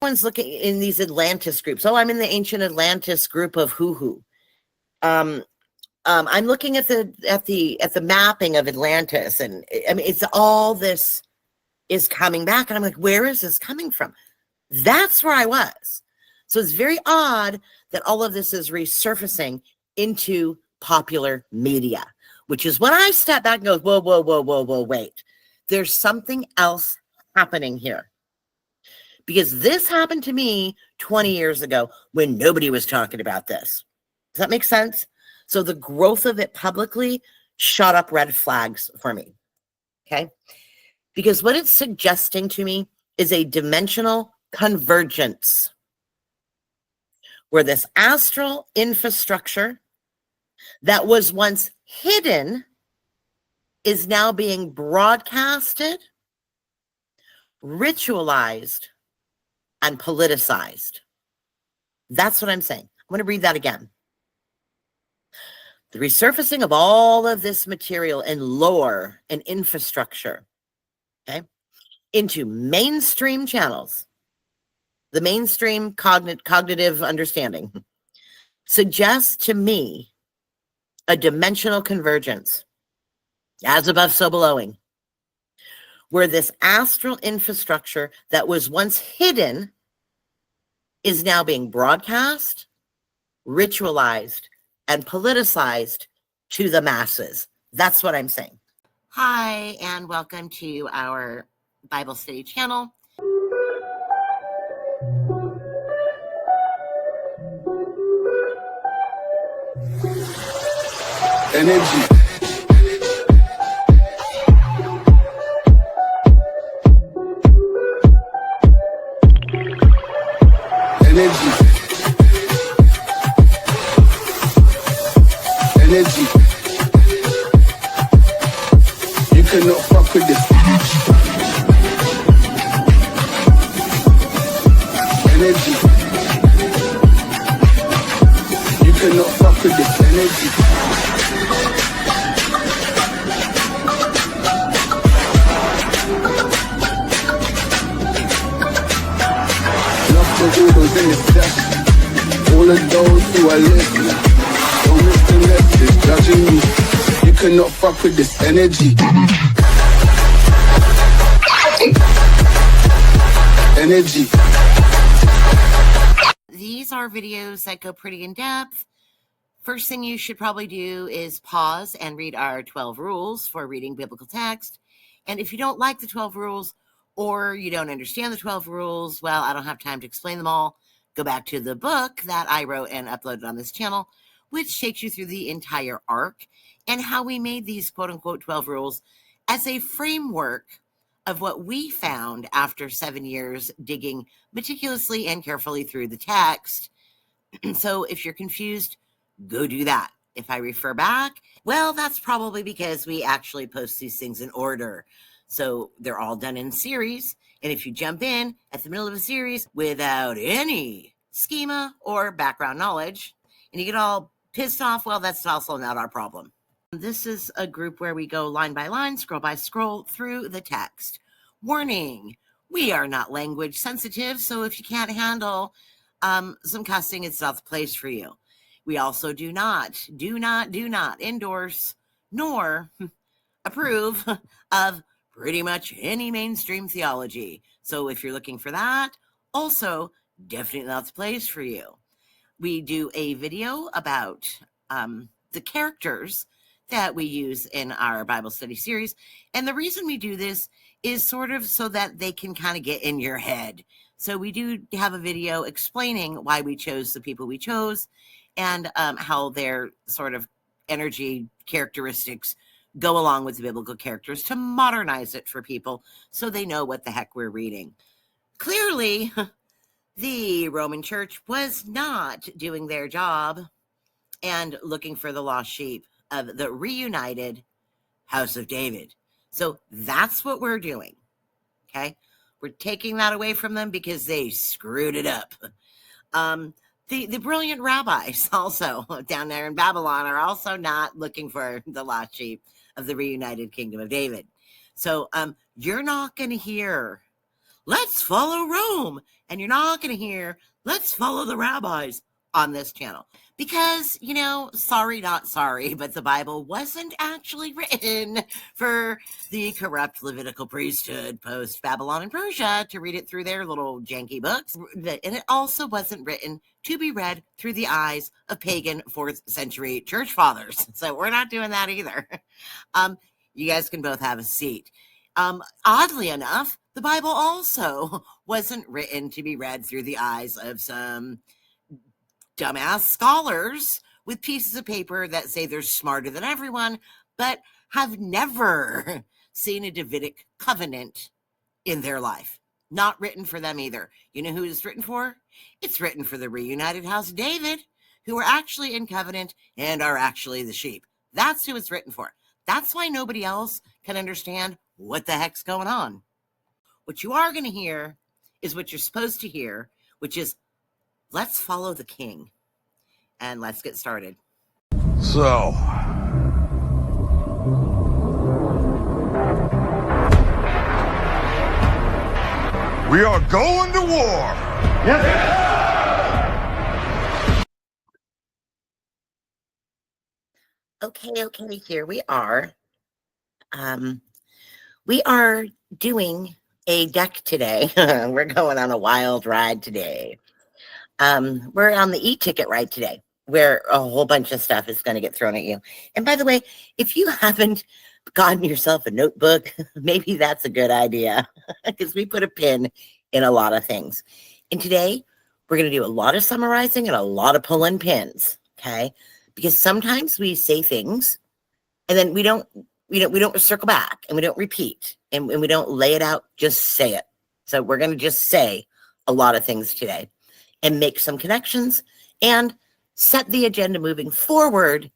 Everyone's looking in these Atlantis groups. Oh, I'm in the ancient Atlantis group of who. I'm looking at the mapping of Atlantis, and I mean, it's all this is coming back, and I'm like, where is this coming from? That's where I was. So it's very odd that all of this is resurfacing into popular media, which is when I step back and go, whoa, wait. There's something else happening here. Because this happened to me 20 years ago when nobody was talking about this. Does that make sense? So the growth of it publicly shot up red flags for me. Okay? Because what it's suggesting to me is a dimensional convergence where this astral infrastructure that was once hidden is now being broadcasted, ritualized, and politicized. That's what I'm saying. I'm going to read that again. The resurfacing of all of this material and lore and infrastructure, okay, into mainstream channels, the mainstream cognitive understanding, suggests to me a dimensional convergence, as above, so belowing, where this astral infrastructure that was once hidden is now being broadcast, ritualized, and politicized to the masses. That's what I'm saying. Hi, and welcome to our Bible study channel. Energy. Energy. You cannot fuck with this. Energy. You cannot fuck with this energy. Love to all those in the session. All of those who are listening. Don't miss the message, judging me. You cannot fuck with this energy. Energy. These are videos that go pretty in depth. First thing you should probably do is pause and read our 12 rules for reading biblical text. And if you don't like the 12 rules or you don't understand the 12 rules, well, I don't have time to explain them all. Go back to the book that I wrote and uploaded on this channel, which takes you through the entire arc and how we made these quote-unquote 12 rules as a framework of what we found after 7 years digging meticulously and carefully through the text. So if you're confused, go do that. If I refer back, well, that's probably because we actually post these things in order. So they're all done in series. And if you jump in at the middle of a series without any schema or background knowledge, and you get all pissed off, well, that's also not our problem. This is a group where we go line by line, scroll by scroll through the text. Warning, we are not language sensitive, so if you can't handle some cussing, it's not the place for you. We also do not endorse nor approve of pretty much any mainstream theology. So if you're looking for that, also definitely not the place for you. We do a video about the characters that we use in our Bible study series. And the reason we do this is sort of so that they can kind of get in your head. So we do have a video explaining why we chose the people we chose and how their sort of energy characteristics go along with the biblical characters to modernize it for people so they know what the heck we're reading. Clearly, the Roman Church was not doing their job and looking for the lost sheep of the reunited House of David. So that's what we're doing, okay? We're taking that away from them because they screwed it up. The brilliant rabbis also down there in Babylon are also not looking for the lost sheep of the reunited kingdom of David. So you're not going to hear let's follow Rome. And you're not going to hear, let's follow the rabbis on this channel. Because, sorry, not sorry, but the Bible wasn't actually written for the corrupt Levitical priesthood post-Babylon and Persia to read it through their little janky books. And it also wasn't written to be read through the eyes of pagan 4th century church fathers. So we're not doing that either. You guys can both have a seat. Oddly enough, the Bible also wasn't written to be read through the eyes of some dumbass scholars with pieces of paper that say they're smarter than everyone, but have never seen a Davidic covenant in their life. Not written for them either. You know who it's written for? It's written for the reunited house of David, who are actually in covenant and are actually the sheep. That's who it's written for. That's why nobody else can understand what the heck's going on. What you are going to hear is what you're supposed to hear, which is, let's follow the king. And let's get started. So, we are going to war. Yep. Okay, here we are. We are doing a deck today. We're going on a wild ride today. We're on the e-ticket ride today, where a whole bunch of stuff is going to get thrown at you. And by the way, if you haven't gotten yourself a notebook, maybe that's a good idea, because we put a pin in a lot of things. And today, we're going to do a lot of summarizing and a lot of pulling pins, okay? Because sometimes we say things, and then we don't circle back, and we don't repeat, and we don't lay it out, just say it. So we're going to just say a lot of things today and make some connections and set the agenda moving forward,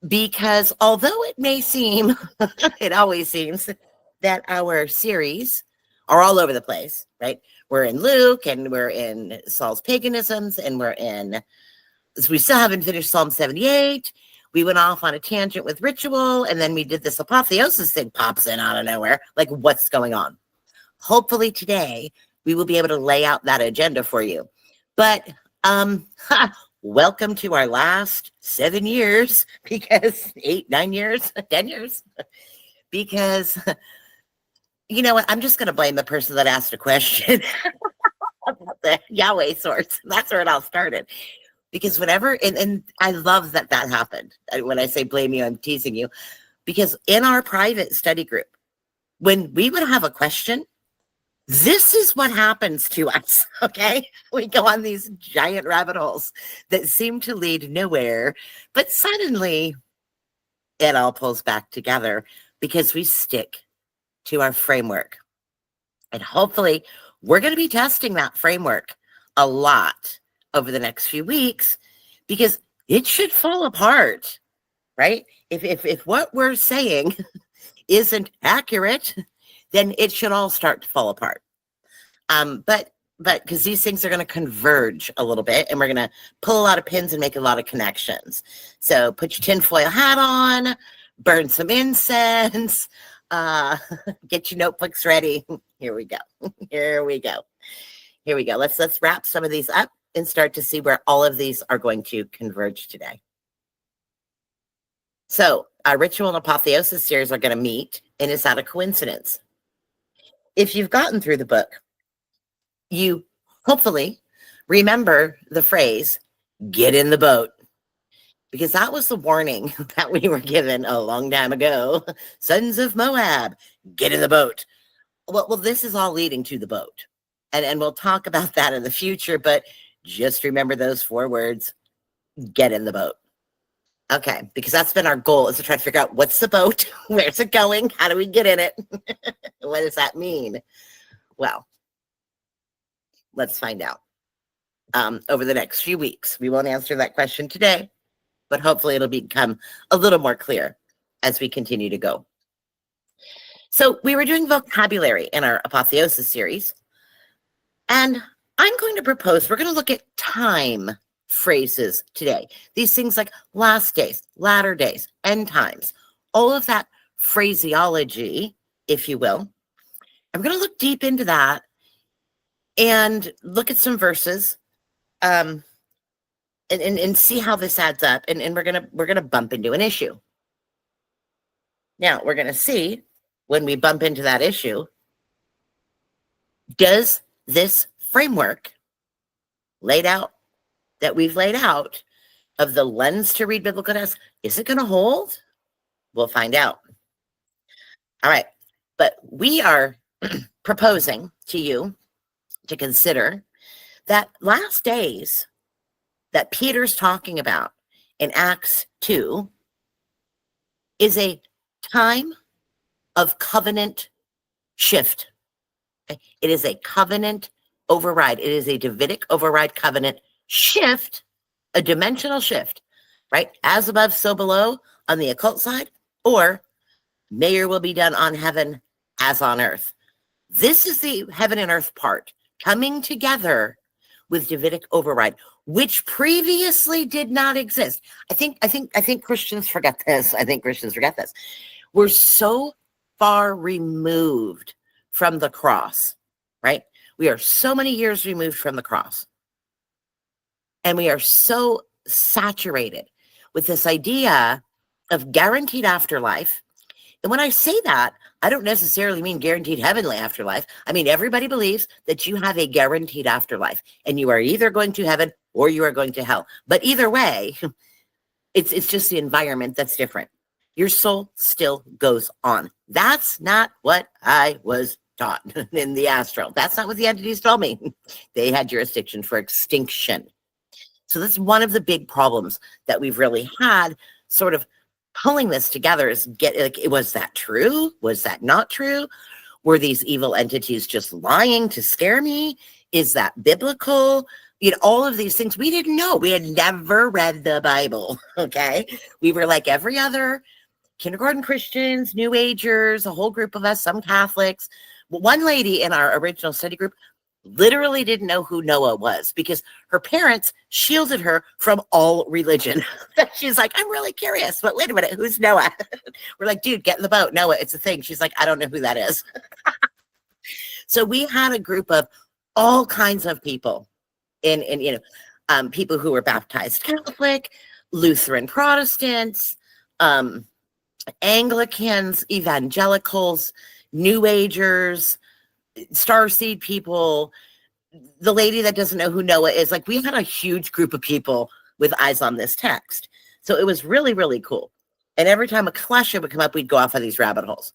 because although it may seem, it always seems, that our series are all over the place, right? We're in Luke, and we're in Saul's paganisms, and we still haven't finished Psalm 78. We went off on a tangent with ritual, and then we did this apotheosis thing, pops in out of nowhere. Like, what's going on? Hopefully today, we will be able to lay out that agenda for you. But welcome to our last 7 years, because 8, 9 years, 10 years, because you know what? I'm just going to blame the person that asked a question about the Yahweh source. That's where it all started. Because whenever, and I love that happened. When I say blame you, I'm teasing you. Because in our private study group, when we would have a question, this is what happens to us, okay? We go on these giant rabbit holes that seem to lead nowhere, but suddenly it all pulls back together because we stick to our framework. And hopefully we're going to be testing that framework a lot over the next few weeks, because it should fall apart, right? If what we're saying isn't accurate, then it should all start to fall apart. But because these things are going to converge a little bit, and we're going to pull a lot of pins and make a lot of connections. So put your tinfoil hat on, burn some incense, get your notebooks ready. Here we go. Let's wrap some of these up and start to see where all of these are going to converge today. So our ritual and apotheosis series are going to meet, and it's not a coincidence. If you've gotten through the book, you hopefully remember the phrase, get in the boat, because that was the warning that we were given a long time ago. Sons of Moab, get in the boat. Well, this is all leading to the boat. And we'll talk about that in the future, but just remember those 4 words, get in the boat. Okay, because that's been our goal, is to try to figure out what's the boat, where's it going, how do we get in it, what does that mean? Well, let's find out over the next few weeks. We won't answer that question today, but hopefully it'll become a little more clear as we continue to go. So we were doing vocabulary in our apotheosis series, and I'm going to propose, we're going to look at time phrases today. These things like last days, latter days, end times, all of that phraseology, if you will, I'm going to look deep into that and look at some verses, and see how this adds up. And we're gonna bump into an issue. Now we're gonna see when we bump into that issue, does this framework that we've laid out of the lens to read biblical text, is it gonna hold? We'll find out. All right, but we are proposing to you to consider that last days that Peter's talking about in Acts 2 is a time of covenant shift. Okay? It is a covenant override. It is a Davidic override covenant shift, a dimensional shift, right? As above, so below on the occult side, or may your will be done on heaven as on earth. This is the heaven and earth part coming together with Davidic override, which previously did not exist. I think Christians forget this. We're so far removed from the cross, right? We are so many years removed from the cross. And we are so saturated with this idea of guaranteed afterlife. And when I say that, I don't necessarily mean guaranteed heavenly afterlife. I mean, everybody believes that you have a guaranteed afterlife and you are either going to heaven or you are going to hell. But either way, it's just the environment that's different. Your soul still goes on. That's not what I was taught in the Astral. That's not what the entities told me. They had jurisdiction for extinction. So that's one of the big problems that we've really had sort of pulling this together is was that true? Was that not true? Were these evil entities just lying to scare me? Is that biblical? You know, all of these things we didn't know. We had never read the Bible. Okay. We were like every other kindergarten Christians, New Agers, a whole group of us, some Catholics. One lady in our original study group literally didn't know who Noah was because her parents shielded her from all religion. She's like, I'm really curious, but wait a minute, who's Noah? We're like, dude, get in the boat. Noah, it's a thing. She's like, I don't know who that is. So we had a group of all kinds of people people who were baptized Catholic, Lutheran Protestants, Anglicans, evangelicals, New Agers, starseed people, the lady that doesn't know who Noah is. Like, we had a huge group of people with eyes on this text. So it was really, really cool. And every time a question would come up, we'd go off of these rabbit holes.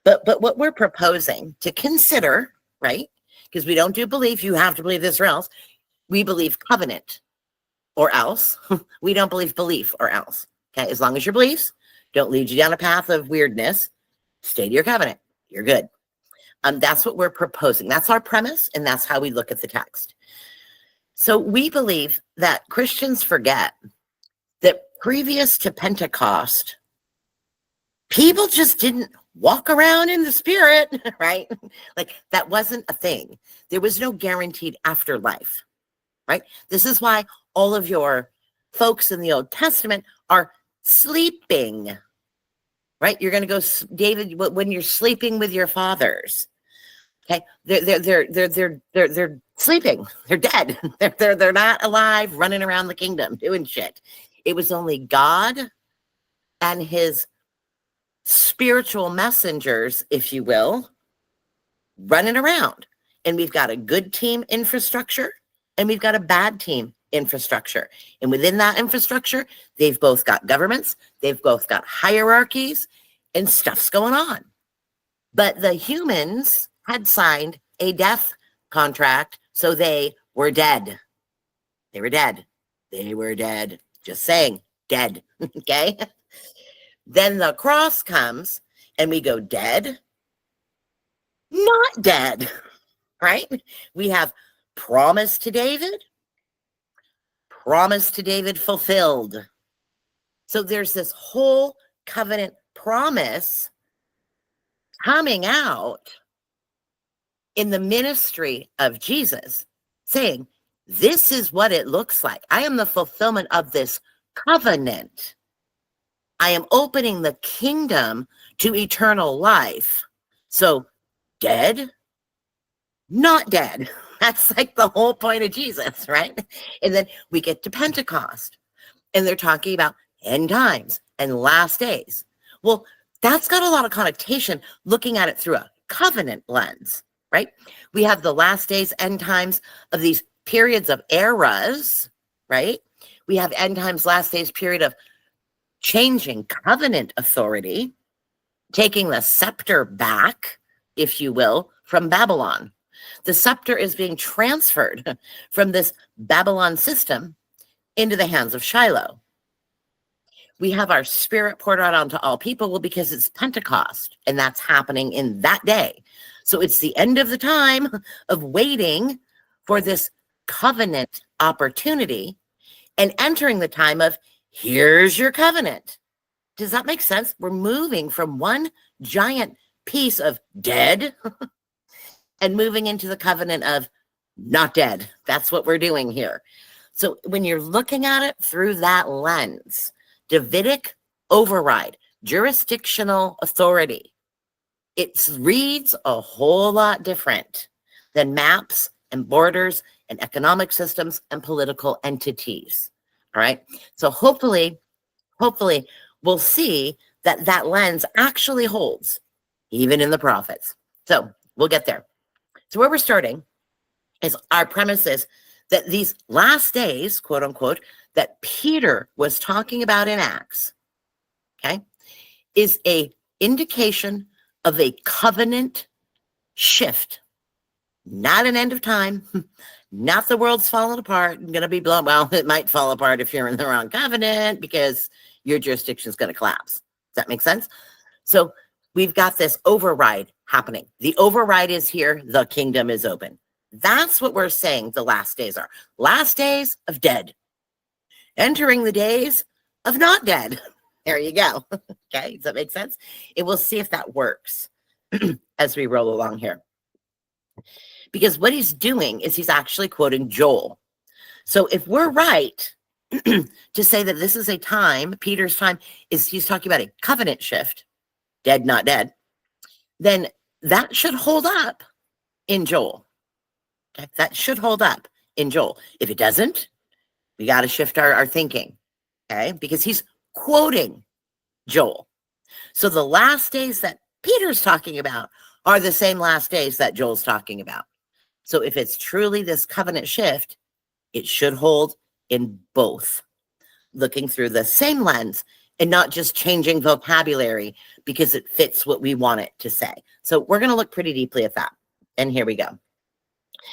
But what we're proposing to consider, right? Because we don't do belief, you have to believe this or else. We believe covenant or else. We don't believe belief or else. Okay, as long as your beliefs don't lead you down a path of weirdness, stay to your covenant. You're good. That's what we're proposing. That's our premise, and that's how we look at the text. So we believe that Christians forget that previous to Pentecost, people just didn't walk around in the spirit, right? Like, that wasn't a thing. There was no guaranteed afterlife, right? This is why all of your folks in the Old Testament are sleeping, right? You're going to go, David, when you're sleeping with your fathers, okay? They're sleeping. They're dead. They're not alive, running around the kingdom doing shit. It was only God and his spiritual messengers, if you will, running around. And we've got a good team infrastructure and we've got a bad team infrastructure. And within that infrastructure, they've both got governments, they've both got hierarchies, and stuff's going on. But the humans had signed a death contract, so they were dead. They were dead. They were dead. Just saying, dead. Okay? Then the cross comes and we go dead, not dead, right? We have promise to David fulfilled. So there's this whole covenant promise coming out in the ministry of Jesus, saying, this is what it looks like. I am the fulfillment of this covenant. I am opening the kingdom to eternal life. So dead, not dead. That's like the whole point of Jesus, right? And then we get to Pentecost, and they're talking about end times and last days. Well, that's got a lot of connotation looking at it through a covenant lens, right? We have the last days, end times of these periods of eras, right? We have end times, last days period of changing covenant authority, taking the scepter back, if you will, from Babylon. The scepter is being transferred from this Babylon system into the hands of Shiloh. We have our spirit poured out onto all people, well, because it's Pentecost, and that's happening in that day. So it's the end of the time of waiting for this covenant opportunity and entering the time of, here's your covenant. Does that make sense? We're moving from one giant piece of dead and moving into the covenant of not dead. That's what we're doing here. So when you're looking at it through that lens, Davidic override, jurisdictional authority, it reads a whole lot different than maps and borders and economic systems and political entities. All right. So hopefully we'll see that that lens actually holds even in the prophets. So we'll get there. So where we're starting is our premise is that these last days, quote unquote, that Peter was talking about in Acts, okay, is a indication of a covenant shift, not an end of time, not the world's falling apart and going to be blown. Well, it might fall apart if you're in the wrong covenant because your jurisdiction is going to collapse. Does that make sense? So we've got this override happening. The override is here. The kingdom is open. That's what we're saying the last days are. Last days of dead. Entering the days of not dead. There you go. Okay, does that make sense? And we'll see if that works as we roll along here. Because what he's doing is he's actually quoting Joel. So if we're right to say that this is a time, Peter's time, is he's talking about a covenant shift, dead, not dead, then that should hold up in Joel. Okay? That should hold up in Joel. If it doesn't, we got to shift our thinking, okay? Because he's quoting Joel. So the last days that Peter's talking about are the same last days that Joel's talking about. So if it's truly this covenant shift, it should hold in both, looking through the same lens and not just changing vocabulary because it fits what we want it to say. So we're going to look pretty deeply at that. And here we go.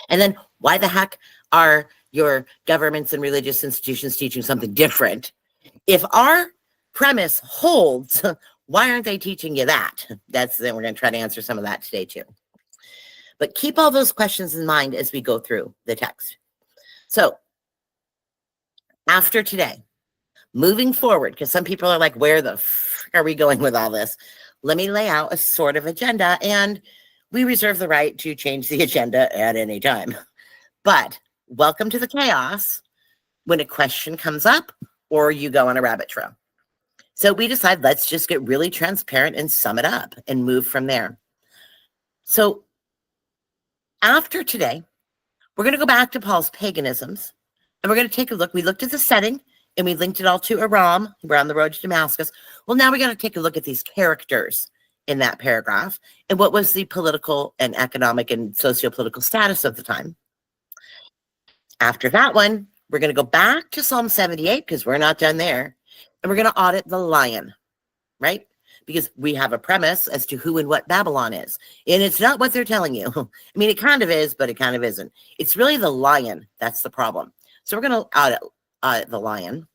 And then why the heck are your governments and religious institutions teaching something different? If our premise holds, why aren't they teaching you that? Then we're going to try to answer some of that today too. But keep all those questions in mind as we go through the text. So after today, moving forward, because some people are like, where the frick are we going with all this? Let me lay out a sort of agenda, and we reserve the right to change the agenda at any time. But welcome to the chaos when a question comes up or you go on a rabbit trail. So we decide, let's just get really transparent and sum it up and move from there. So after today, we're going to go back to Paul's paganisms, and we're going to take a look. We looked at the setting, and we linked it all to Aram. We're on the road to Damascus. Well, now we're going to take a look at these characters in that paragraph and what was the political and economic and socio-political status of the time. After that one, we're going to go back to Psalm 78 because we're not done there, and we're going to audit the lion, right? Because we have a premise as to who and what Babylon is. And it's not what they're telling you. I mean, it kind of is, but it kind of isn't. It's really the lion that's the problem. So we're going to audit the lion.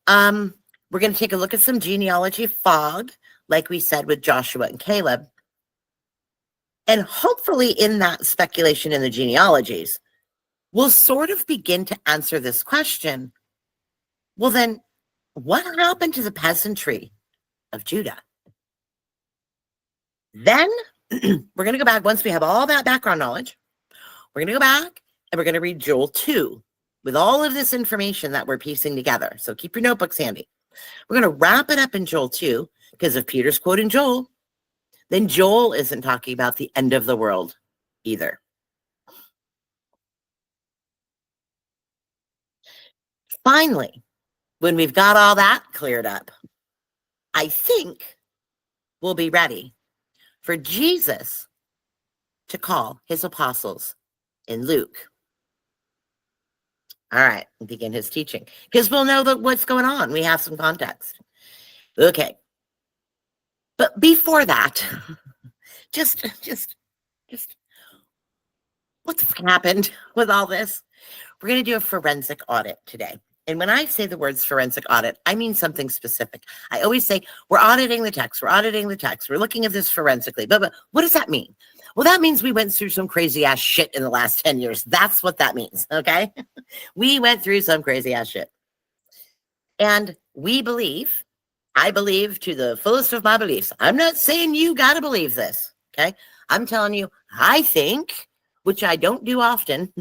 We're going to take a look at some genealogy fog, like we said with Joshua and Caleb. And hopefully in that speculation in the genealogies, we'll sort of begin to answer this question. Well, then, what happened to the peasantry of Judah? Then we're going to go back. Once we have all that background knowledge, we're going to go back and we're going to read Joel 2 with all of this information that we're piecing together. So keep your notebooks handy. We're going to wrap it up in Joel 2 because if Peter's quoting Joel, then Joel isn't talking about the end of the world either. Finally, when we've got all that cleared up, I think we'll be ready for Jesus to call his apostles in Luke. All right, and begin his teaching, because we'll know what's going on. We have some context. Okay. But before that, just what's happened with all this? We're going to do a forensic audit today. And when I say the words forensic audit, I mean something specific. I always say, we're auditing the text. We're auditing the text. We're looking at this forensically. But what does that mean? Well, that means we went through some crazy ass shit in the last 10 years. That's what that means. Okay. We went through some crazy ass shit. And I believe to the fullest of my beliefs. I'm not saying you got to believe this. Okay. I'm telling you, I think, which I don't do often,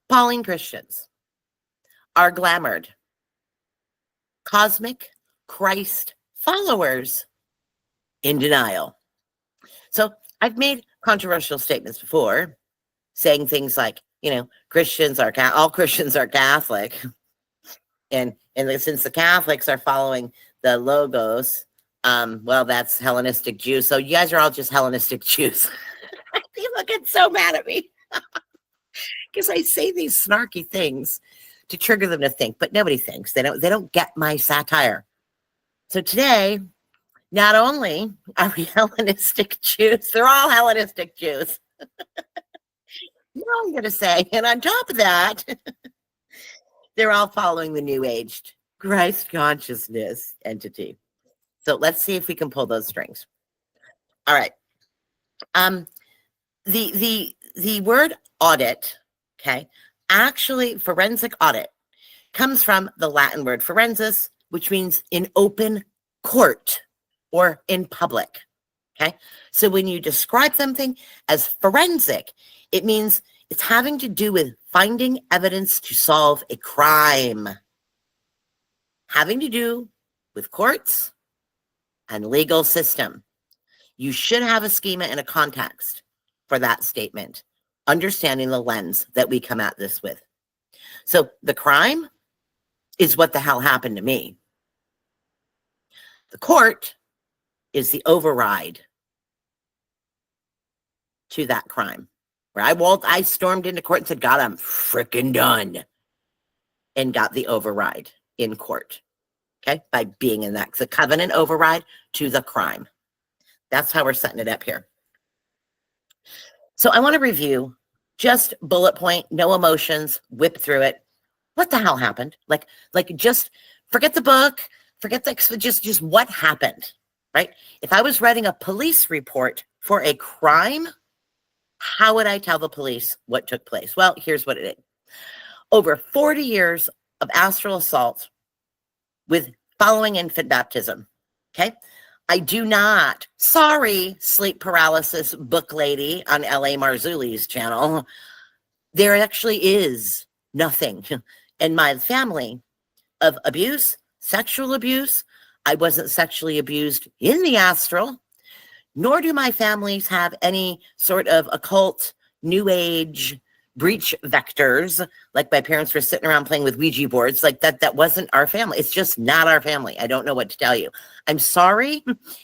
Pauline Christians are glamored, cosmic Christ followers in denial. So I've made controversial statements before, saying things like, all Christians are Catholic. And since the Catholics are following the logos, well, that's Hellenistic Jews. So you guys are all just Hellenistic Jews. People get so mad at me because I say these snarky things to trigger them to think, but nobody thinks. They don't get my satire. So today, not only are we Hellenistic Jews, they're all Hellenistic Jews. Now I'm going to say, and on top of that, they're all following the New Age Christ consciousness entity. So let's see if we can pull those strings. All right. The word audit, okay, actually forensic audit comes from the Latin word forensis, which means in open court or in public. Okay. So when you describe something as forensic, it means it's having to do with finding evidence to solve a crime, having to do with courts and legal system. You should have a schema and a context for that statement, understanding the lens that we come at this with. So the crime is what the hell happened to me. The court is the override to that crime. Where I stormed into court and said, God, I'm freaking done. And got the override in court. Okay, by being in that, the covenant override to the crime. That's how we're setting it up here. So I want to review, just bullet point, no emotions, whip through it. What the hell happened? Like just forget the book, just what happened, right? If I was writing a police report for a crime, how would I tell the police what took place? Well, here's what it is. Over 40 years of astral assault with following infant baptism. Okay. I do not, sorry, sleep paralysis book lady on L.A. Marzulli's channel. There actually is nothing in my family of abuse, sexual abuse. I wasn't sexually abused in the astral, nor do my families have any sort of occult, new age, breach vectors, like my parents were sitting around playing with Ouija boards. Like that wasn't our family. It's just not our family. I don't know what to tell you. I'm sorry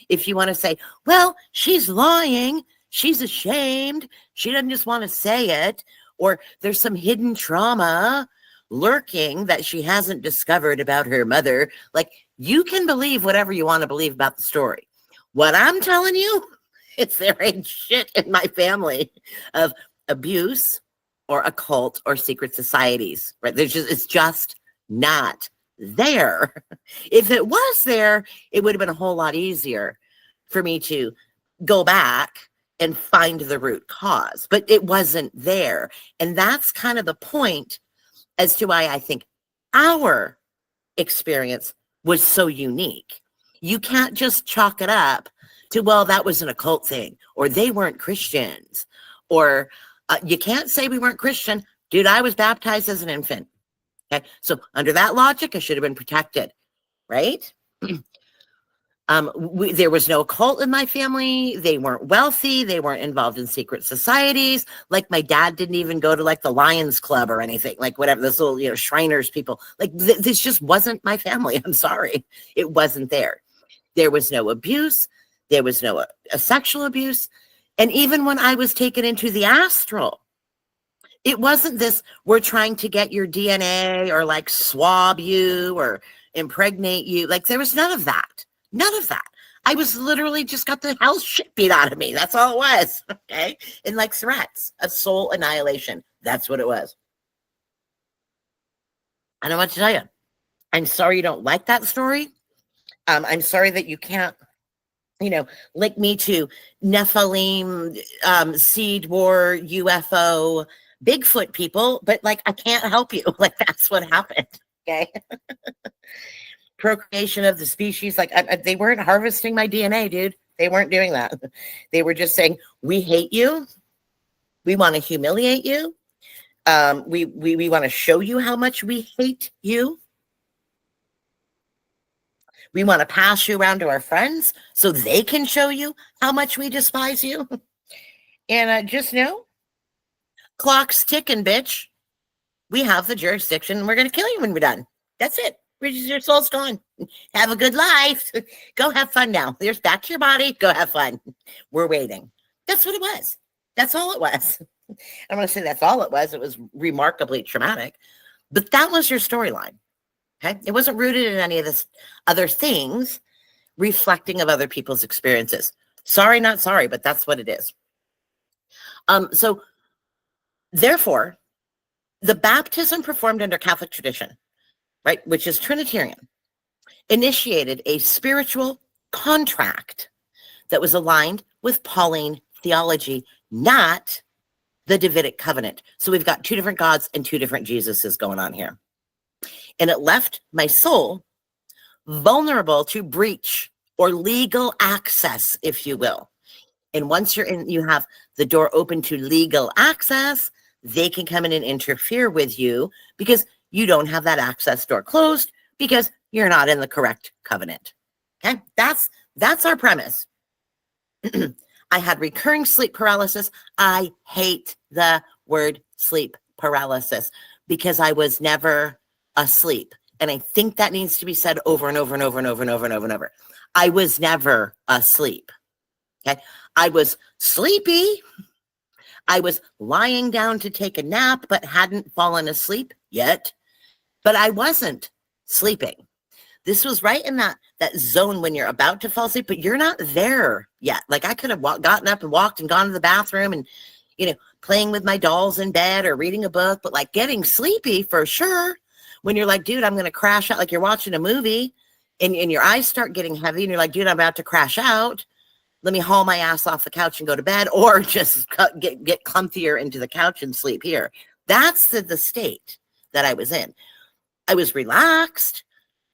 if you want to say, well, she's lying. She's ashamed. She doesn't just want to say it. Or there's some hidden trauma lurking that she hasn't discovered about her mother. Like, you can believe whatever you want to believe about the story. What I'm telling you, it's there ain't shit in my family of abuse or occult or secret societies, right? It's just not there. If it was there, it would have been a whole lot easier for me to go back and find the root cause, but it wasn't there. And that's kind of the point as to why I think our experience was so unique. You can't just chalk it up to, well, that was an occult thing, or they weren't Christians, or you can't say we weren't Christian. Dude, I was baptized as an infant. Okay. So under that logic, I should have been protected, right? There was no cult in my family. They weren't wealthy. They weren't involved in secret societies. Like my dad didn't even go to like the Lions Club or anything, like whatever, those little, Shriners people. Like this just wasn't my family. I'm sorry. It wasn't there. There was no abuse. There was no sexual abuse. And even when I was taken into the astral, it wasn't this, we're trying to get your DNA or like swab you or impregnate you. Like there was none of that. None of that. I was literally just got the hell shit beat out of me. That's all it was. Okay. And like threats of soul annihilation. That's what it was. I don't know what to tell you. I'm sorry you don't like that story. I'm sorry that you can't, link me to Nephilim, seed war, UFO, Bigfoot people, but like, I can't help you. Like, that's what happened. Okay. Procreation of the species. Like they weren't harvesting my DNA, dude. They weren't doing that. They were just saying, we hate you. We want to humiliate you. We want to show you how much we hate you. We want to pass you around to our friends so they can show you how much we despise you. And just know, clock's ticking, bitch. We have the jurisdiction. We're going to kill you when we're done. That's it. Your soul's gone. Have a good life. Go have fun now. There's back to your body. Go have fun. We're waiting. That's what it was. That's all it was. I'm going to say that's all it was. It was remarkably traumatic. But that was your storyline. Okay? It wasn't rooted in any of this other things reflecting of other people's experiences. Sorry, not sorry, but that's what it is. So, therefore, the baptism performed under Catholic tradition, right, which is Trinitarian, initiated a spiritual contract that was aligned with Pauline theology, not the Davidic Covenant. So we've got two different gods and two different Jesuses going on here. And it left my soul vulnerable to breach or legal access, if you will. And once you're in, you have the door open to legal access, they can come in and interfere with you because you don't have that access door closed because you're not in the correct covenant. Okay, that's our premise. I had recurring sleep paralysis. I hate the word sleep paralysis because I was never asleep. And I think that needs to be said over and over and over and over and over and over and over. I was never asleep. Okay, I was sleepy. I was lying down to take a nap, but hadn't fallen asleep yet. But I wasn't sleeping. This was right in that zone when you're about to fall asleep, but you're not there yet. Like I could have gotten up and walked and gone to the bathroom and, playing with my dolls in bed or reading a book, but like getting sleepy for sure. When you're like, dude, I'm going to crash out. Like you're watching a movie and your eyes start getting heavy and you're like, dude, I'm about to crash out. Let me haul my ass off the couch and go to bed, or just get clumpier into the couch and sleep here. That's the state that I was in. I was relaxed.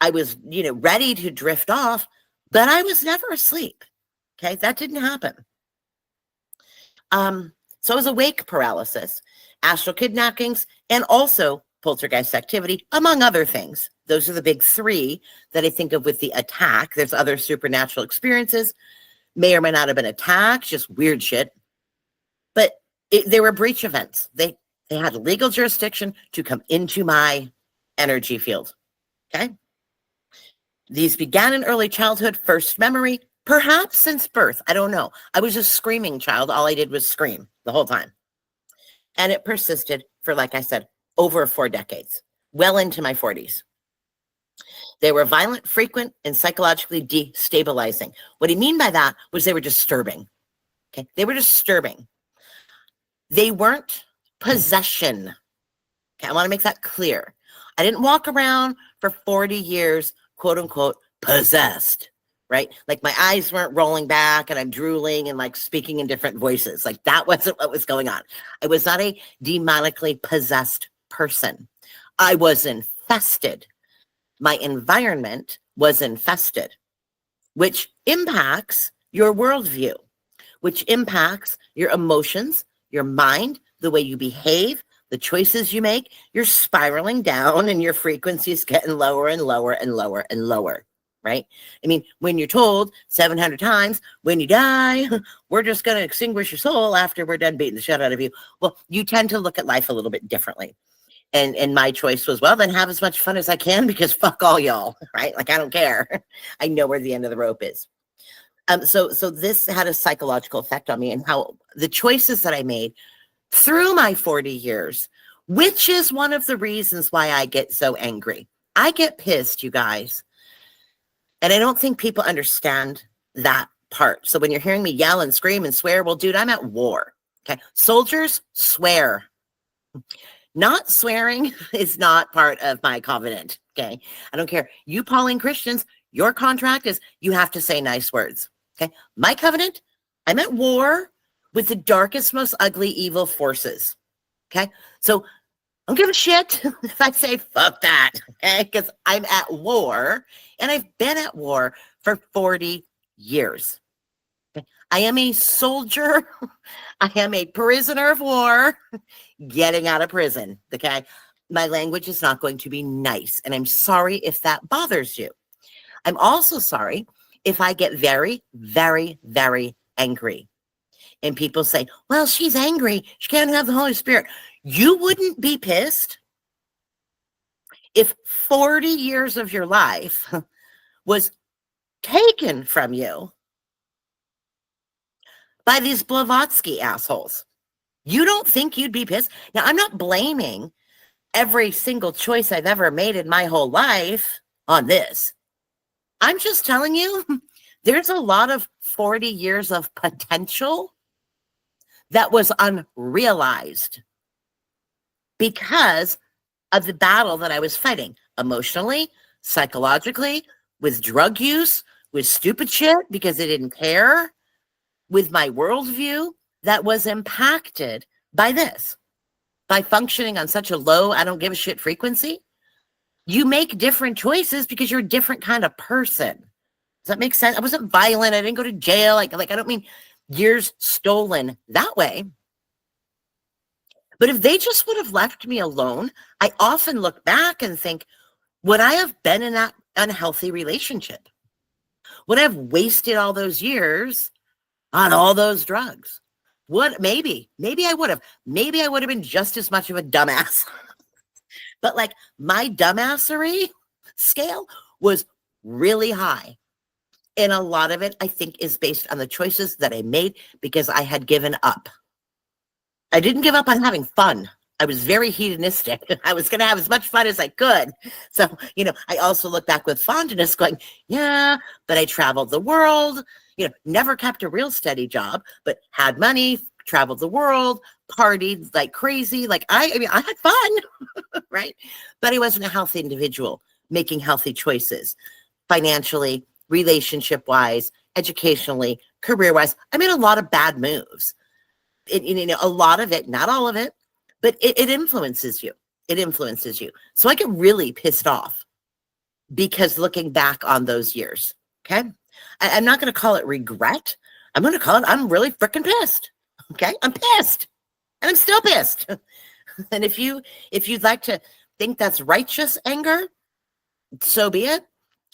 I was, ready to drift off, but I was never asleep. Okay, that didn't happen. So it was awake paralysis, astral kidnappings, and also poltergeist activity, among other things. Those are the big three that I think of with the attack. There's other supernatural experiences. May or may not have been attacks, just weird shit. But they were breach events. They had legal jurisdiction to come into my energy field. Okay? These began in early childhood, first memory, perhaps since birth. I don't know. I was a screaming child. All I did was scream the whole time. And it persisted for, like I said, over 4 decades, well into my 40s. They were violent, frequent, and psychologically destabilizing. What I mean by that was they were disturbing. Okay, they were disturbing. They weren't possession. Okay, I want to make that clear. I didn't walk around for 40 years, quote unquote, possessed, right? Like my eyes weren't rolling back and I'm drooling and like speaking in different voices. Like that wasn't what was going on. I was not a demonically possessed person. I was infested. My environment was infested, which impacts your worldview, which impacts your emotions, your mind, the way you behave, the choices you make. You're spiraling down and your frequency is getting lower and lower and lower and lower. right? I mean, when you're told 700 times, when you die, we're just going to extinguish your soul after we're done beating the shit out of you. Well, you tend to look at life a little bit differently. And my choice was, well, then have as much fun as I can, because fuck all y'all, right? Like, I don't care. I know where the end of the rope is. So this had a psychological effect on me, and how the choices that I made through my 40 years, which is one of the reasons why I get so angry. I get pissed, you guys. And I don't think people understand that part. So when you're hearing me yell and scream and swear, well, dude, I'm at war. Okay. Soldiers swear. Not swearing is not part of my covenant. Okay. I don't care. You Pauline Christians, your contract is you have to say nice words. Okay. My covenant, I'm at war with the darkest, most ugly, evil forces. Okay. So I don't give a shit if I say fuck that. Okay. Because I'm at war, and I've been at war for 40 years. Okay? I am a soldier. I am a prisoner of war getting out of prison. Okay. My language is not going to be nice. And I'm sorry if that bothers you. I'm also sorry if I get very, very, very angry. And people say, well, she's angry. She can't have the Holy Spirit. You wouldn't be pissed if 40 years of your life was taken from you by these Blavatsky assholes. You don't think you'd be pissed? Now, I'm not blaming every single choice I've ever made in my whole life on this. I'm just telling you, there's a lot of 40 years of potential that was unrealized because of the battle that I was fighting emotionally, psychologically, with drug use, with stupid shit because they didn't care, with my worldview that was impacted by this, by functioning on such a low, I don't give a shit frequency. You make different choices because you're a different kind of person. Does that make sense? I wasn't violent. I didn't go to jail. Like I don't mean years stolen that way. But if they just would have left me alone, I often look back and think, would I have been in that unhealthy relationship? Would I have wasted all those years on all those drugs? Maybe I would have. Maybe I would have been just as much of a dumbass. But like my dumbassery scale was really high. And a lot of it, I think, is based on the choices that I made because I had given up. I didn't give up on having fun. I was very hedonistic. I was going to have as much fun as I could. So, I also look back with fondness going, yeah, but I traveled the world, never kept a real steady job, but had money, traveled the world, partied like crazy. Like I had fun, right? But I wasn't a healthy individual making healthy choices financially, relationship-wise, educationally, career-wise. I made a lot of bad moves. A lot of it, not all of it, but it influences you. It influences you. So I get really pissed off because looking back on those years, okay? I'm not going to call it regret. I'm going to call it, I'm really freaking pissed, okay? I'm pissed, and I'm still pissed. And if you'd like to think that's righteous anger, so be it.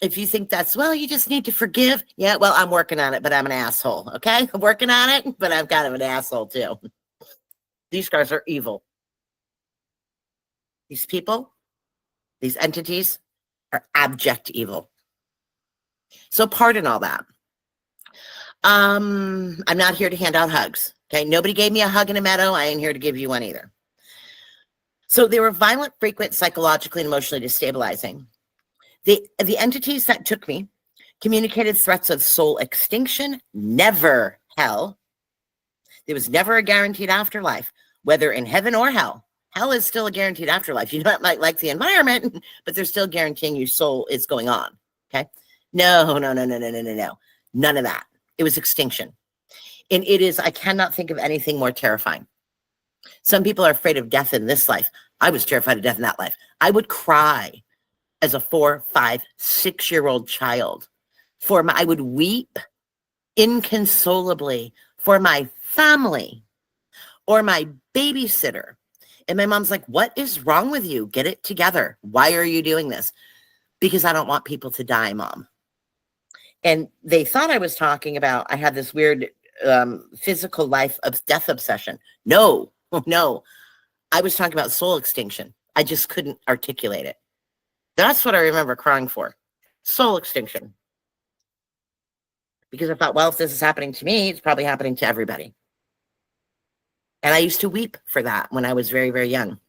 If you think that's, well, you just need to forgive. Yeah, well, I'm working on it, but I'm an asshole, okay? I'm working on it, but I'm kind of an asshole too. These guys are evil. These people, these entities are abject evil. So pardon all that. I'm not here to hand out hugs, okay? Nobody gave me a hug in a meadow. I ain't here to give you one either. So they were violent, frequent, psychologically and emotionally destabilizing. The entities that took me communicated threats of soul extinction, never hell. There was never a guaranteed afterlife, whether in heaven or hell. Hell is still a guaranteed afterlife. You don't like the environment, but they're still guaranteeing your soul is going on, okay? No. None of that. It was extinction. And it is, I cannot think of anything more terrifying. Some people are afraid of death in this life. I was terrified of death in that life. I would cry as a 4, 5, 6-year-old child. I would weep inconsolably for my family or my babysitter. And my mom's like, what is wrong with you? Get it together. Why are you doing this? Because I don't want people to die, Mom. And they thought I was talking about, I had this weird physical life of death obsession. No, no. I was talking about soul extinction. I just couldn't articulate it. That's what I remember crying for. Soul extinction. Because I thought, well, if this is happening to me, it's probably happening to everybody. And I used to weep for that when I was very, very young.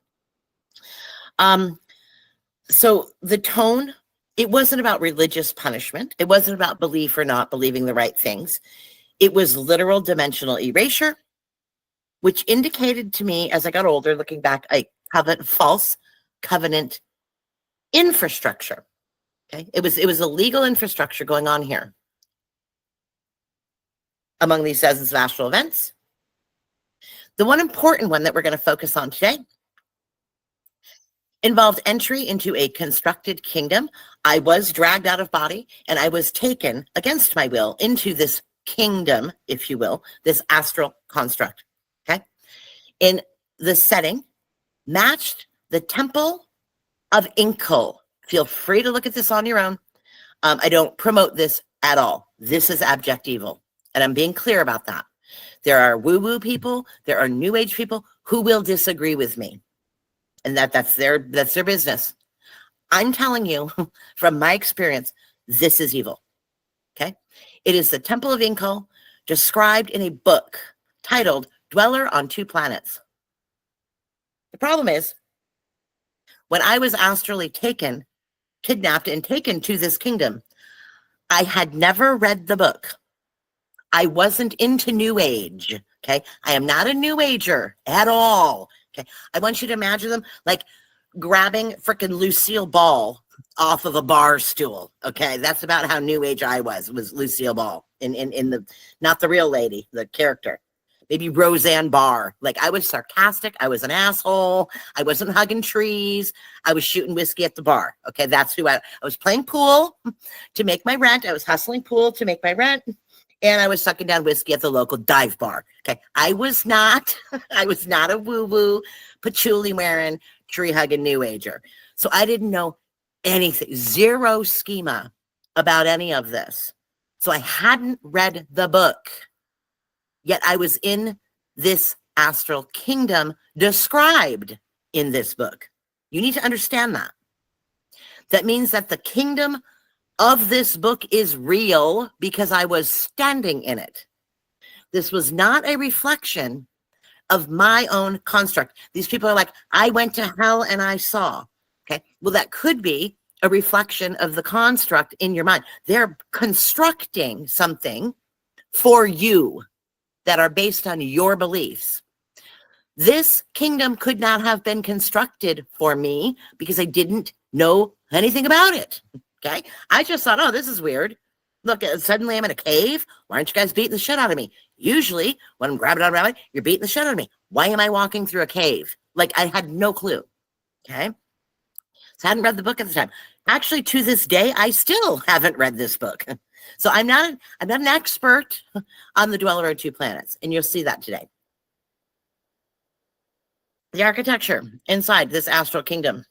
So the tone, it wasn't about religious punishment. It wasn't about belief or not believing the right things. It was literal dimensional erasure, which indicated to me as I got older, looking back, a false covenant infrastructure. Okay, it was a legal infrastructure going on here. Among these dozens of astral events, the one important one that we're going to focus on today involved entry into a constructed kingdom. I was dragged out of body and I was taken against my will into this kingdom, if you will, this astral construct. Okay. In the setting matched the temple of Inkle. Feel free to look at this on your own. I don't promote this at all. This is abject evil. And I'm being clear about that. There are woo-woo people, there are new age people who will disagree with me. And that's their business. I'm telling you from my experience, this is evil. Okay? It is the Temple of Inkle described in a book titled Dweller on Two Planets. The problem is, when I was astrally kidnapped and taken to this kingdom, I had never read the book. I wasn't into New Age, okay? I am not a New Ager at all, okay? I want you to imagine them like grabbing frickin' Lucille Ball off of a bar stool, okay? That's about how New Age I was Lucille Ball in the, not the real lady, the character. Maybe Roseanne Barr. Like, I was sarcastic. I was an asshole. I wasn't hugging trees. I was shooting whiskey at the bar, okay? That's who I was playing pool to make my rent. I was hustling pool to make my rent. And I was sucking down whiskey at the local dive bar. Okay. I was not a woo-woo, patchouli wearing, tree hugging New Ager. So I didn't know anything, zero schema about any of this. So I hadn't read the book. Yet I was in this astral kingdom described in this book. You need to understand that. That means that the kingdom of this book is real because I was standing in it. This was not a reflection of my own construct. These people are like, I went to hell and I saw. Okay. Well, that could be a reflection of the construct in your mind. They're constructing something for you that are based on your beliefs. This kingdom could not have been constructed for me because I didn't know anything about it. Okay. I just thought, oh, this is weird. Look, suddenly I'm in a cave. Why aren't you guys beating the shit out of me? Usually when I'm grabbing on a rabbit, you're beating the shit out of me. Why am I walking through a cave? Like, I had no clue. Okay. So I hadn't read the book at the time. Actually, to this day, I still haven't read this book. So I'm not an expert on the Dweller on Two Planets. And you'll see that today. The architecture inside this astral kingdom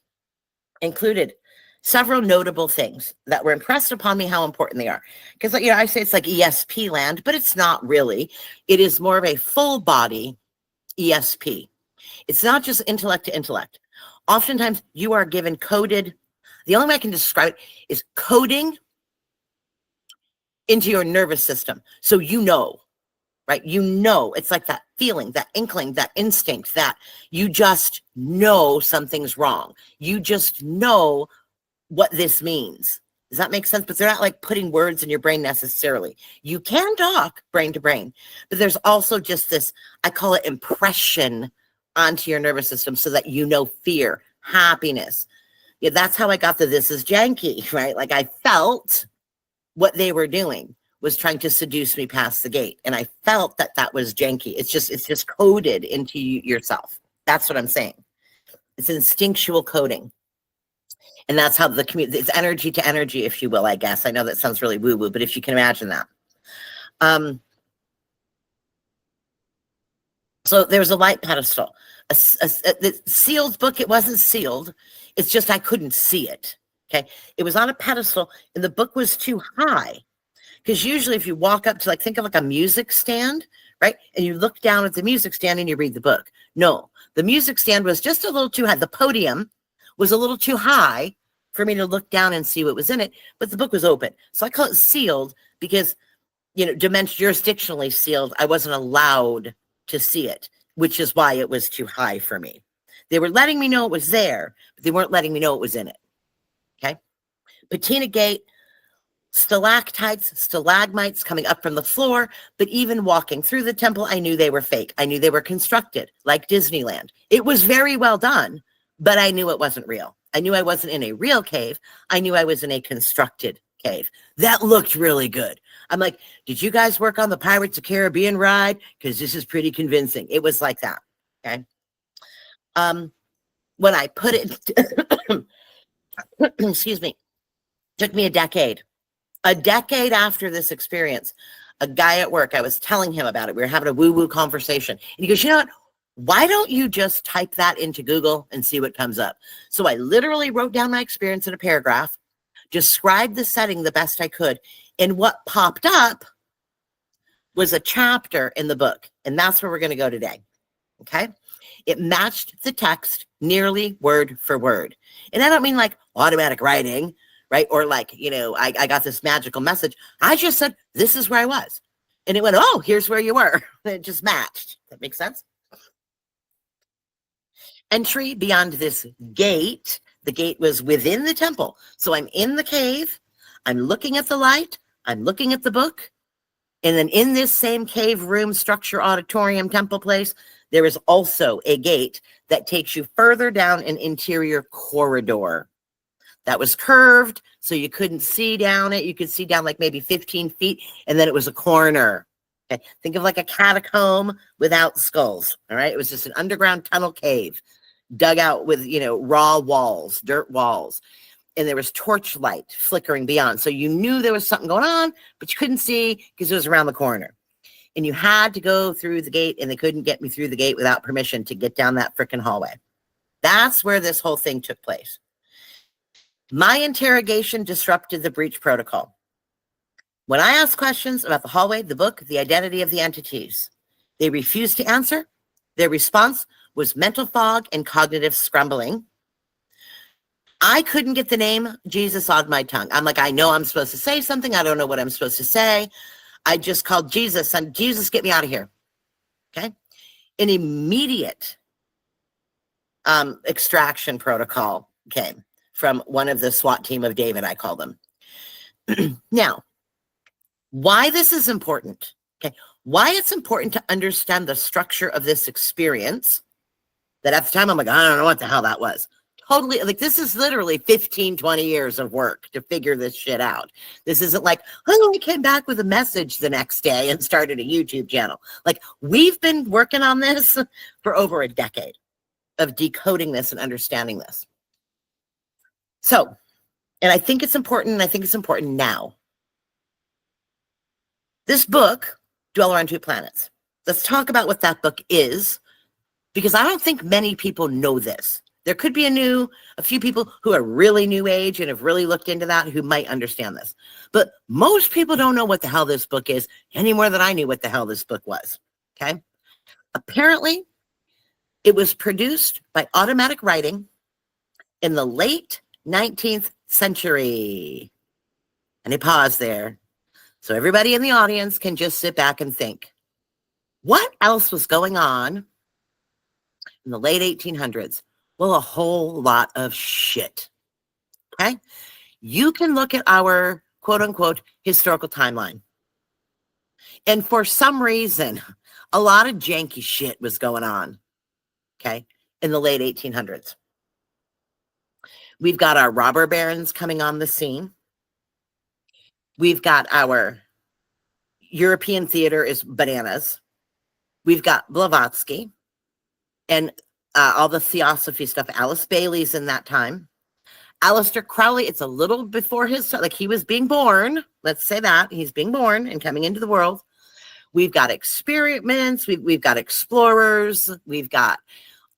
included several notable things that were impressed upon me how important they are. Because, you know, I say it's like ESP land, but it's not really. It is more of a full body ESP. It's not just intellect to intellect. Oftentimes you are given coded, the only way I can describe it is coding into your nervous system. So you know, right? You know, it's like that feeling, that inkling, that instinct that you just know something's wrong. You just know what this means. Does that make sense? But they're not like putting words in your brain necessarily. You can talk brain to brain, but there's also just this, I call it impression onto your nervous system so that you know fear, happiness. Yeah, that's how I got the this is janky, right? Like I felt what they were doing was trying to seduce me past the gate. And I felt that that was janky. It's just coded into yourself. That's what I'm saying. It's instinctual coding. And that's how it's energy to energy, if you will, I guess. I know that sounds really woo-woo, but if you can imagine that. So there was a light pedestal. The sealed book, it wasn't sealed. It's just I couldn't see it. Okay. It was on a pedestal and the book was too high Because usually if you walk up to like, think of like a music stand, right? And you look down at the music stand and you read the book. No, the music stand was just a little too high. The podium was a little too high for me to look down and see what was in it, but the book was open. So I call it sealed because, jurisdictionally sealed. I wasn't allowed to see it, which is why it was too high for me. They were letting me know it was there, but they weren't letting me know it was in it. Okay. Patina Gate, stalactites, stalagmites coming up from the floor, but even walking through the temple, I knew they were fake. I knew they were constructed like Disneyland. It was very well done, but I knew it wasn't real. I knew I wasn't in a real cave. I knew I was in a constructed cave. That looked really good. I'm like, did you guys work on the Pirates of the Caribbean ride? Because this is pretty convincing. It was like that. Okay. When I put it, excuse me, took me a decade. A decade after this experience, a guy at work, I was telling him about it. We were having a woo-woo conversation. And he goes, you know what? Why don't you just type that into Google and see what comes up? So I literally wrote down my experience in a paragraph, described the setting the best I could. And what popped up was a chapter in the book. And that's where we're going to go today. Okay. It matched the text nearly word for word. And I don't mean like automatic writing, right? Or like, I got this magical message. I just said, this is where I was. And it went, oh, here's where you were. And it just matched. That makes sense? Entry beyond this gate. The gate was within the temple. So I'm in the cave. I'm looking at the light. I'm looking at the book. And then in this same cave room, structure, auditorium, temple place, there is also a gate that takes you further down an interior corridor that was curved, so you couldn't see down it. You could see down like maybe 15 feet, and then it was a corner. Okay. Think of like a catacomb without skulls, all right? It was just an underground tunnel cave dug out with, raw walls, dirt walls. And there was torchlight flickering beyond. So you knew there was something going on, but you couldn't see because it was around the corner. And you had to go through the gate, and they couldn't get me through the gate without permission to get down that frickin' hallway. That's where this whole thing took place. My interrogation disrupted the breach protocol. When I asked questions about the hallway, the book, the identity of the entities, they refused to answer. Their response was mental fog and cognitive scrambling. I couldn't get the name Jesus on my tongue. I'm like, I know I'm supposed to say something. I don't know what I'm supposed to say. I just called Jesus and Jesus, get me out of here. Okay. An immediate extraction protocol came from one of the SWAT team of David, I call them. Now, why this is important, okay? Why it's important to understand the structure of this experience, that at the time I'm like, I don't know what the hell that was. Totally, like this is literally 15, 20 years of work to figure this shit out. This isn't like, oh, I came back with a message the next day and started a YouTube channel. Like we've been working on this for over a decade of decoding this and understanding this. So, and I think it's important, now. This book, Dweller on Two Planets. Let's talk about what that book is, because I don't think many people know this. There could be a few people who are really new age and have really looked into that who might understand this. But most people don't know what the hell this book is any more than I knew what the hell this book was. Okay. Apparently, it was produced by automatic writing in the late 19th century. And I pause there so everybody in the audience can just sit back and think, what else was going on in the late 1800s? Well, a whole lot of shit. Okay. You can look at our quote unquote historical timeline. And for some reason, a lot of janky shit was going on. Okay. In the late 1800s. We've got our robber barons coming on the scene. We've got our European theater is bananas. We've got Blavatsky and all the theosophy stuff. Alice Bailey's in that time. Aleister Crowley, it's a little before his time, like he was being born. Let's say that. He's being born and coming into the world. We've got experiments. We've got explorers. We've got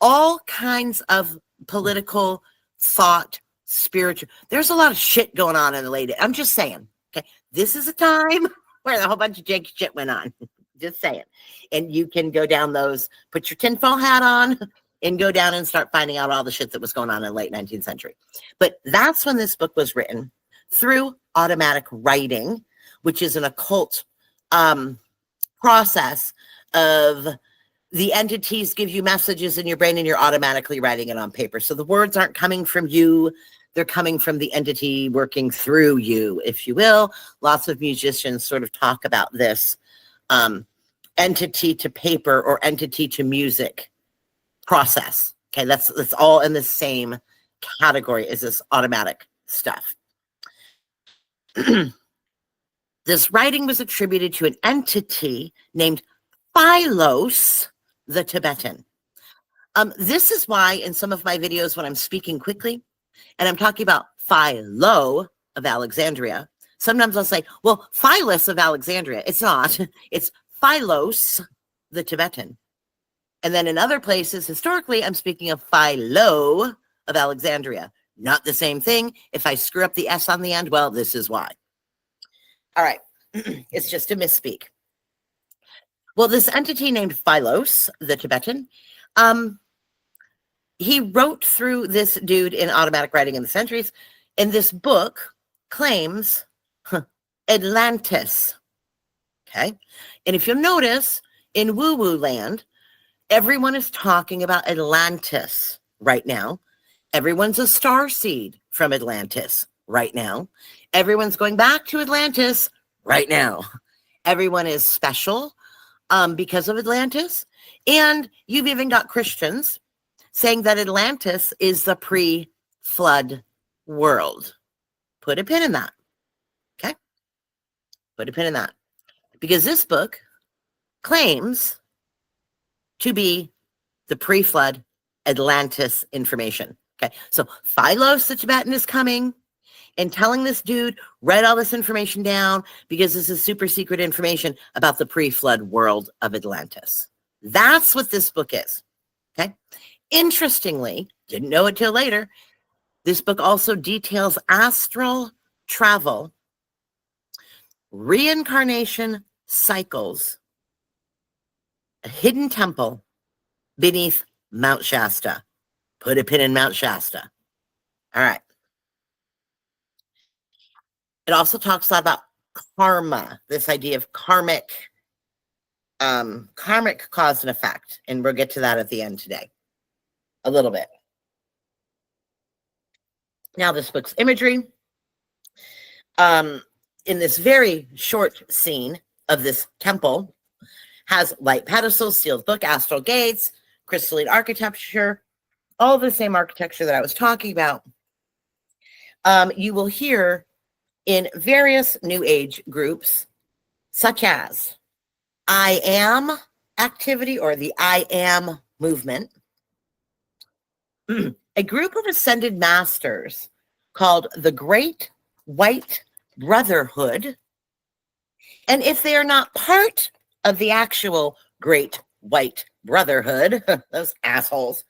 all kinds of political thought, spiritual. There's a lot of shit going on in the late. I'm just saying. Okay. this is a time where a whole bunch of janky shit went on. Just saying. And you can go down those, put your tinfoil hat on, and go down and start finding out all the shit that was going on in the late 19th century. But that's when this book was written, through automatic writing, which is an occult process of the entities give you messages in your brain and you're automatically writing it on paper. So the words aren't coming from you. They're coming from the entity working through you, if you will. Lots of musicians sort of talk about this entity to paper or entity to music process. Okay, that's all in the same category as this automatic stuff. This writing was attributed to an entity named Philos the Tibetan. This is why in some of my videos when I'm speaking quickly and I'm talking about Philo of Alexandria, sometimes I'll say, well, Philus of Alexandria. It's not. It's Philos the Tibetan. And then in other places, historically, I'm speaking of Philo of Alexandria. Not the same thing. If I screw up the S on the end, well, this is why. All right. It's just a misspeak. Well, this entity named Philos, the Tibetan, he wrote through this dude in automatic writing in the centuries, and this book claims Atlantis. Okay? And if you'll notice, in woo-woo land, everyone is talking about Atlantis right now. Everyone's a starseed from Atlantis right now. Everyone's going back to Atlantis right now. Everyone is special because of Atlantis. And you've even got Christians saying that Atlantis is the pre-flood world. Put a pin in that. Okay? Put a pin in that. Because this book claims to be the pre-flood Atlantis information. Okay, so Philos the Tibetan is coming and telling this dude, write all this information down because this is super secret information about the pre-flood world of Atlantis. That's what this book is. Okay, interestingly, didn't know it till later, this book also details astral travel, reincarnation cycles, a hidden temple beneath Mount Shasta. Put a pin in Mount Shasta. All right. It also talks a lot about karma, this idea of karmic cause and effect. And we'll get to that at the end today. A little bit. Now this book's imagery. In this very short scene of this temple, has light pedestals, sealed book, astral gates, crystalline architecture, all the same architecture that I was talking about. You will hear in various New Age groups, such as I Am activity or the I Am movement, a group of ascended masters called the Great White Brotherhood. And if they are not part of the actual Great White Brotherhood, those assholes,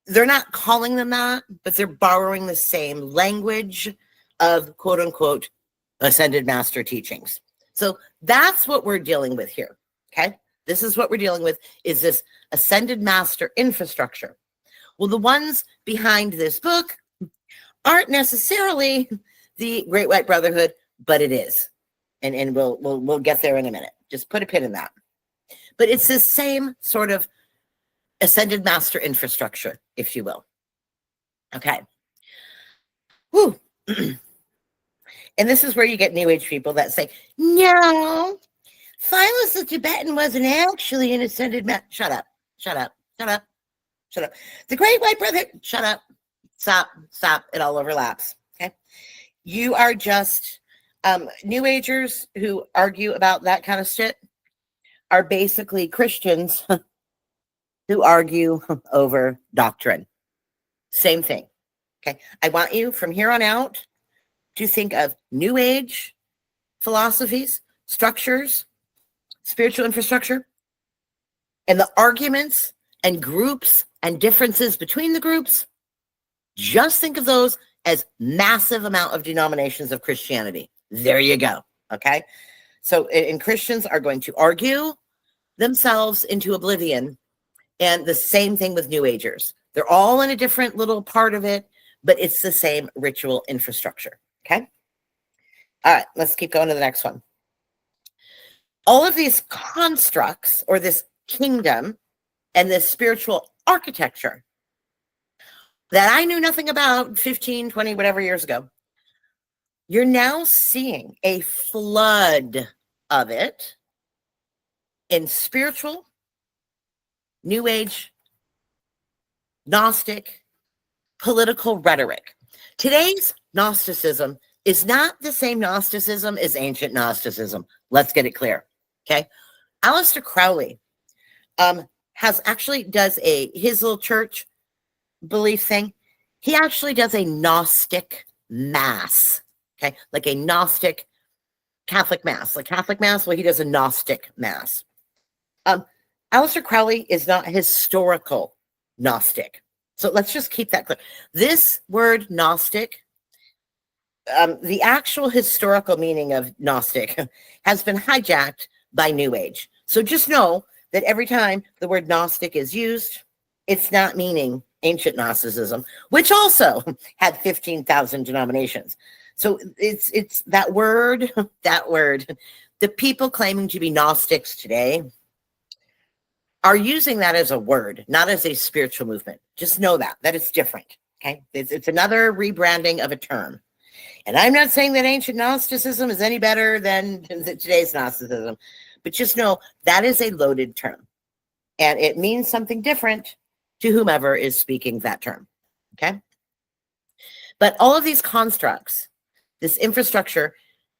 they're not calling them that, but they're borrowing the same language of quote unquote ascended master teachings. So that's what we're dealing with here. Okay. This is what we're dealing with, is this ascended master infrastructure. Well, the ones behind this book aren't necessarily the Great White Brotherhood, but it is. And we'll get there in a minute. Just put a pin in that. But it's the same sort of ascended master infrastructure, if you will. Okay. Whew. And this is where you get New Age people that say, no, Philos the Tibetan wasn't actually an ascended master. Shut up. Shut up. Shut up. Shut up. The Great White Brother. Shut up. Stop. Stop. It all overlaps. Okay. You are just New Agers who argue about that kind of shit are basically Christians who argue over doctrine. Same thing. Okay. I want you from here on out to think of New Age philosophies, structures, spiritual infrastructure, and the arguments and groups and differences between the groups. Just think of those as massive amount of denominations of Christianity. There you go. Okay. So, and Christians are going to argue themselves into oblivion. And the same thing with New Agers. They're all in a different little part of it, but it's the same ritual infrastructure. Okay. All right. Let's keep going to the next one. All of these constructs, or this kingdom and this spiritual architecture that I knew nothing about 15, 20, whatever years ago, you're now seeing a flood of it in spiritual, New Age, Gnostic, political rhetoric. Today's Gnosticism is not the same Gnosticism as ancient Gnosticism. Let's get it clear. Okay. Aleister Crowley does his little church belief thing. He actually does a Gnostic mass. Okay. Like a Gnostic Catholic mass. Like Catholic mass, well, he does a Gnostic mass. Aleister Crowley is not historical Gnostic. So let's just keep that clear. This word Gnostic, the actual historical meaning of Gnostic has been hijacked by New Age. So just know that every time the word Gnostic is used, it's not meaning ancient Gnosticism, which also had 15,000 denominations. So it's that word. The people claiming to be Gnostics today are using that as a word, not as a spiritual movement. Just know that it's different. Okay. It's another rebranding of a term. And I'm not saying that ancient Gnosticism is any better than today's Gnosticism, but just know that is a loaded term and it means something different to whomever is speaking that term. Okay. But all of these constructs, this infrastructure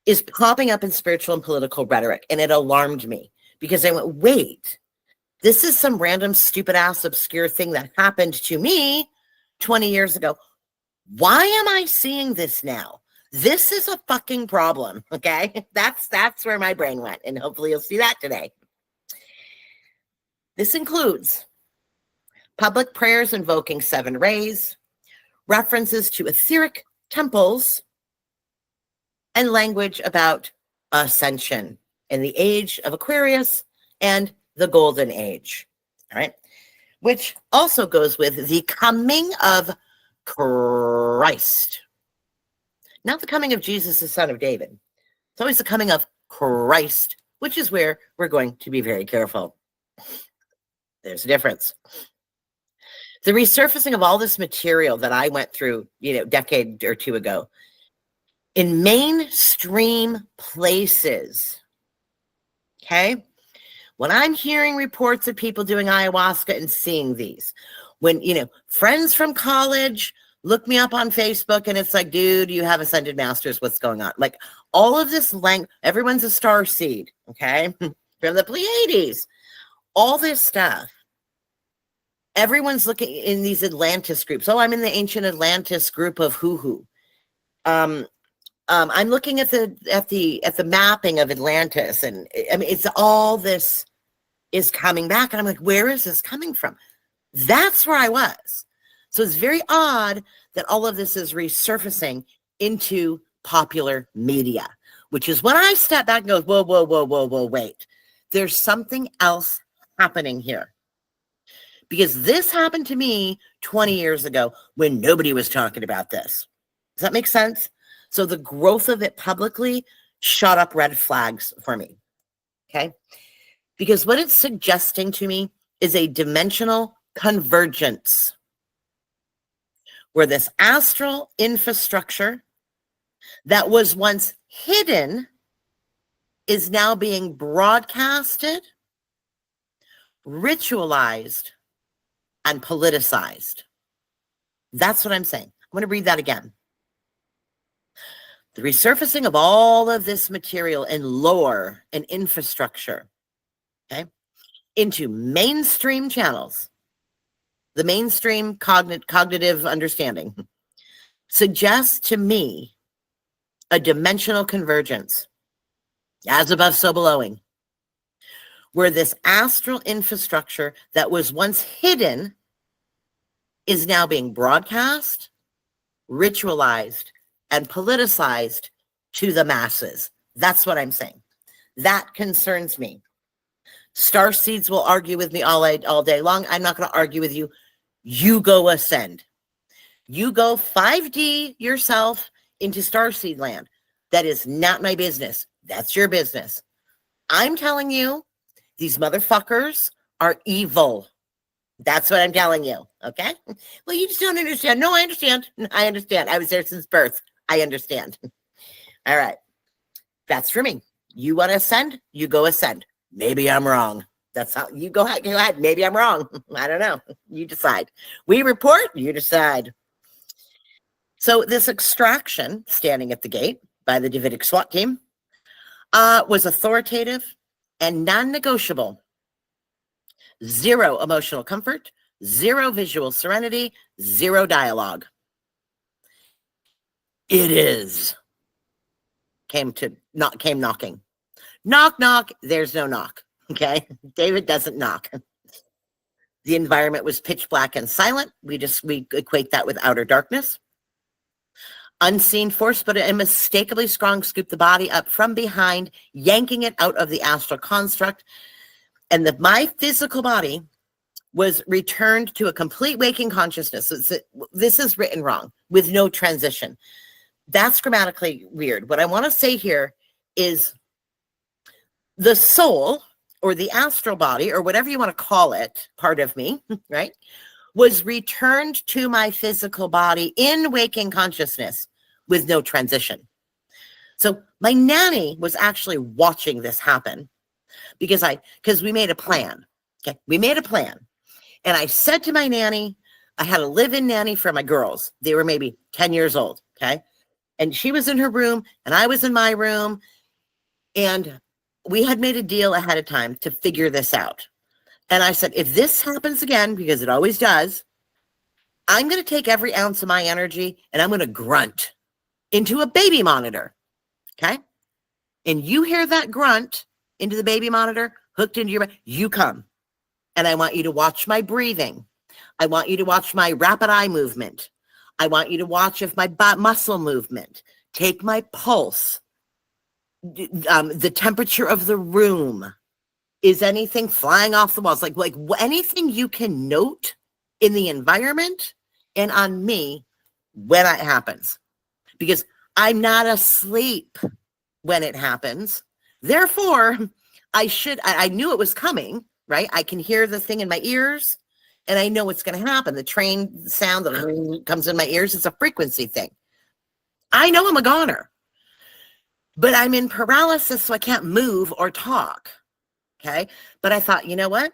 is popping up in spiritual and political rhetoric. And it alarmed me because I went, wait, this is some random stupid ass obscure thing that happened to me 20 years ago. Why am I seeing this now? This is a fucking problem. Okay. That's where my brain went. And hopefully you'll see that today. This includes public prayers invoking 7 rays, references to etheric temples, and language about ascension in the age of Aquarius and the golden age. All right. Which also goes with the coming of Christ. Not the coming of Jesus, the son of David. It's always the coming of Christ, which is where we're going to be very careful. There's a difference. The resurfacing of all this material that I went through, decade or two ago, in mainstream places, okay? When I'm hearing reports of people doing ayahuasca and seeing these, when, friends from college look me up on Facebook and it's like, dude, you have ascended masters. What's going on? Like all of this everyone's a star seed, okay? From the Pleiades, all this stuff. Everyone's looking in these Atlantis groups. Oh, I'm in the ancient Atlantis group of who. I'm looking at the mapping of Atlantis, and I mean, it's all this is coming back, and I'm like, where is this coming from? That's where I was. So it's very odd that all of this is resurfacing into popular media, which is when I step back and go, whoa, wait. There's something else happening here. Because this happened to me 20 years ago when nobody was talking about this. Does that make sense? So the growth of it publicly shot up red flags for me. Okay? Because what it's suggesting to me is a dimensional convergence where this astral infrastructure that was once hidden is now being broadcasted, ritualized, and politicized. That's what I'm saying. I'm going to read that again. The resurfacing of all of this material and lore and infrastructure, okay, into mainstream channels, the mainstream cognitive understanding, suggests to me a dimensional convergence, as above, so belowing, where this astral infrastructure that was once hidden is now being broadcast, ritualized, and politicized to the masses. That's what I'm saying. That concerns me. Star seeds will argue with me all day long. I'm not going to argue with you. You go ascend. You go 5D yourself into starseed land. That is not my business. That's your business. I'm telling you, these motherfuckers are evil. That's what I'm telling you. Okay? Well, you just don't understand. No, I understand. I understand. I was there since birth. I understand. All right. That's for me. You want to ascend? You go ascend. Maybe I'm wrong. That's how you go ahead. Go ahead. Maybe I'm wrong. I don't know. You decide. We report. You decide. So this extraction standing at the gate by the Davidic SWAT team was authoritative and non-negotiable. Zero emotional comfort, zero visual serenity, zero dialogue. It is. Came knocking. Knock, knock. There's no knock. Okay. David doesn't knock. The environment was pitch black and silent. We equate that with outer darkness. Unseen force, but an unmistakably strong scooped the body up from behind, yanking it out of the astral construct. And my physical body was returned to a complete waking consciousness. This is written wrong, with no transition. That's grammatically weird. What I want to say here is the soul, or the astral body, or whatever you want to call it, part of me, right, was returned to my physical body in waking consciousness with no transition. So my nanny was actually watching this happen because we made a plan. Okay, we made a plan. And I said to my nanny, I had a live-in nanny for my girls. They were maybe 10 years old, okay? And she was in her room, and I was in my room, and we had made a deal ahead of time to figure this out. And I said, if this happens again, because it always does, I'm going to take every ounce of my energy, and I'm going to grunt into a baby monitor, okay? And you hear that grunt into the baby monitor, hooked into your, you come. And I want you to watch my breathing. I want you to watch my rapid eye movement. I want you to watch if my muscle movement, take my pulse, the temperature of the room. Is anything flying off the walls? Like anything you can note in the environment and on me when it happens. Because I'm not asleep when it happens. Therefore, I knew it was coming, right? I can hear the thing in my ears, and I know what's going to happen. The train sound that comes in my ears is a frequency thing. I know I'm a goner, but I'm in paralysis, so I can't move or talk, okay? But I thought, you know what?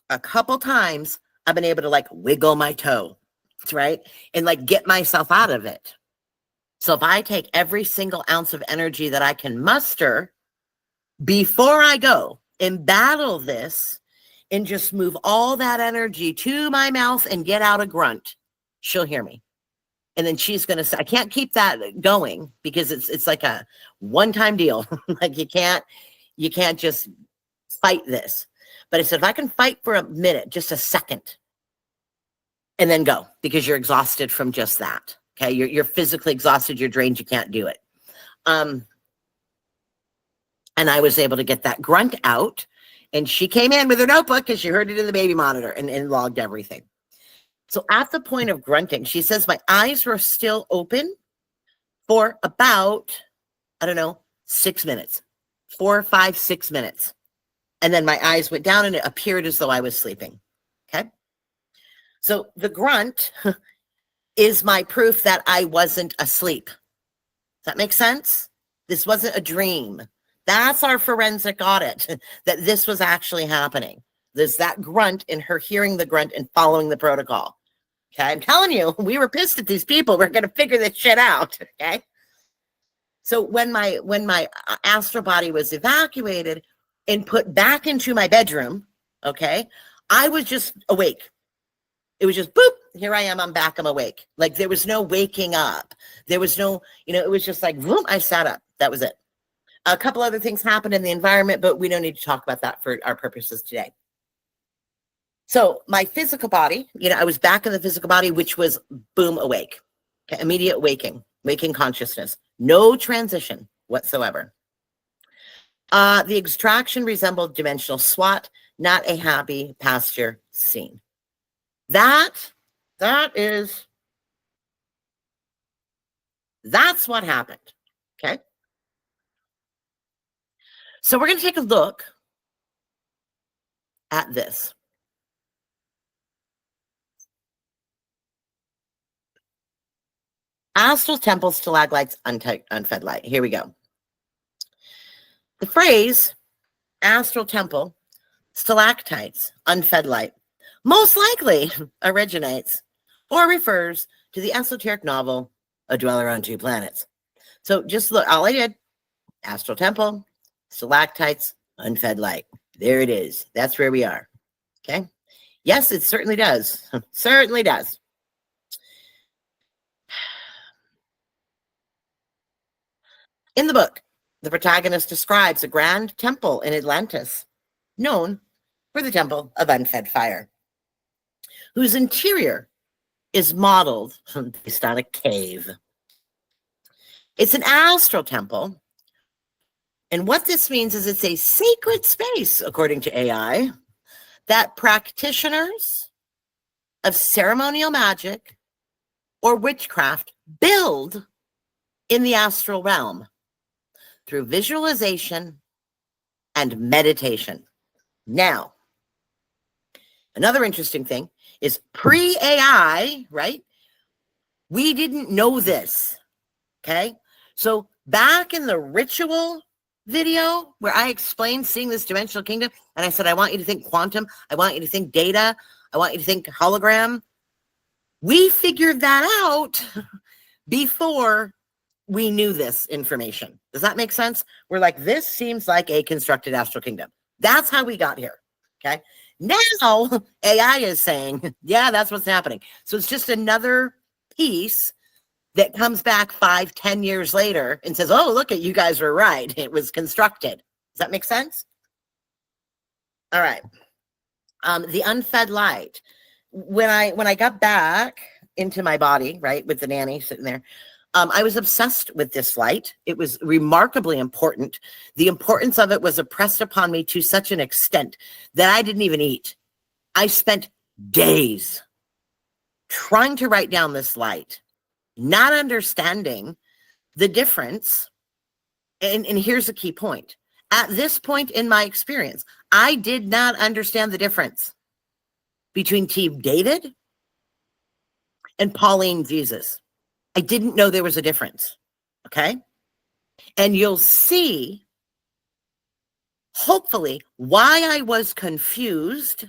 A couple times I've been able to wiggle my toe, right? And get myself out of it. So if I take every single ounce of energy that I can muster before I go and battle this and just move all that energy to my mouth and get out a grunt, she'll hear me. And then she's going to say, I can't keep that going because it's like a one-time deal. You can't just fight this. But I said, if I can fight for a minute, just a second, and then go, because you're exhausted from just that. Okay, you're physically exhausted, you're drained, you can't do it. And I was able to get that grunt out, and she came in with her notebook because she heard it in the baby monitor and logged everything. So at the point of grunting, she says my eyes were still open for about, 6 minutes, 4, 5, 6 minutes. And then my eyes went down and it appeared as though I was sleeping. Okay. So the grunt is my proof that I wasn't asleep. Does that make sense? This wasn't a dream. That's our forensic audit, that this was actually happening. There's that grunt and her hearing the grunt and following the protocol. Okay, I'm telling you, we were pissed at these people. We're going to figure this shit out. Okay. So when my astral body was evacuated and put back into my bedroom, okay, I was just awake. It was just boop. Here I am. I'm back. I'm awake. There was no waking up. There was no, it was just boom, I sat up. That was it. A couple other things happened in the environment, but we don't need to talk about that for our purposes today. So my physical body, I was back in the physical body, which was boom, awake. Okay, immediate waking consciousness. No transition whatsoever. The extraction resembled dimensional SWAT, not a happy pasture scene. That's what happened. Okay. So we're going to take a look at this. Astral temple, stalagmites, unfed light. Here we go. The phrase astral temple, stalactites, unfed light, most likely originates or refers to the esoteric novel, A Dweller on Two Planets. So just look, all I did, astral temple, stalactites, unfed light. There it is. That's where we are. Okay. Yes, it certainly does. Certainly does. In the book, the protagonist describes a grand temple in Atlantis, known for the Temple of Unfed Fire, whose interior is modeled based on a cave. It's an astral temple, and what this means is it's a sacred space, according to AI, that practitioners of ceremonial magic or witchcraft build in the astral realm through visualization and meditation. Now, another interesting thing is pre-AI, right? We didn't know this, okay? So back in the ritual video where I explained seeing this dimensional kingdom, and I said, I want you to think quantum, I want you to think data, I want you to think hologram. We figured that out before we knew this information. Does that make sense? We're like, this seems like a constructed astral kingdom. That's how we got here, okay? Now AI is saying, yeah, that's what's happening. So it's just another piece that comes back 5-10 years later and says, oh, look at, you guys were right. It was constructed. Does that make sense? All right. The unfed light. When I got back into my body, right, with the nanny sitting there, I was obsessed with this light. It was remarkably important. The importance of it was impressed upon me to such an extent that I didn't even eat. I spent days trying to write down this light, not understanding the difference. And here's a key point. At this point in my experience, I did not understand the difference between Team David and Pauline Jesus. I didn't know there was a difference, okay? And you'll see, hopefully, why I was confused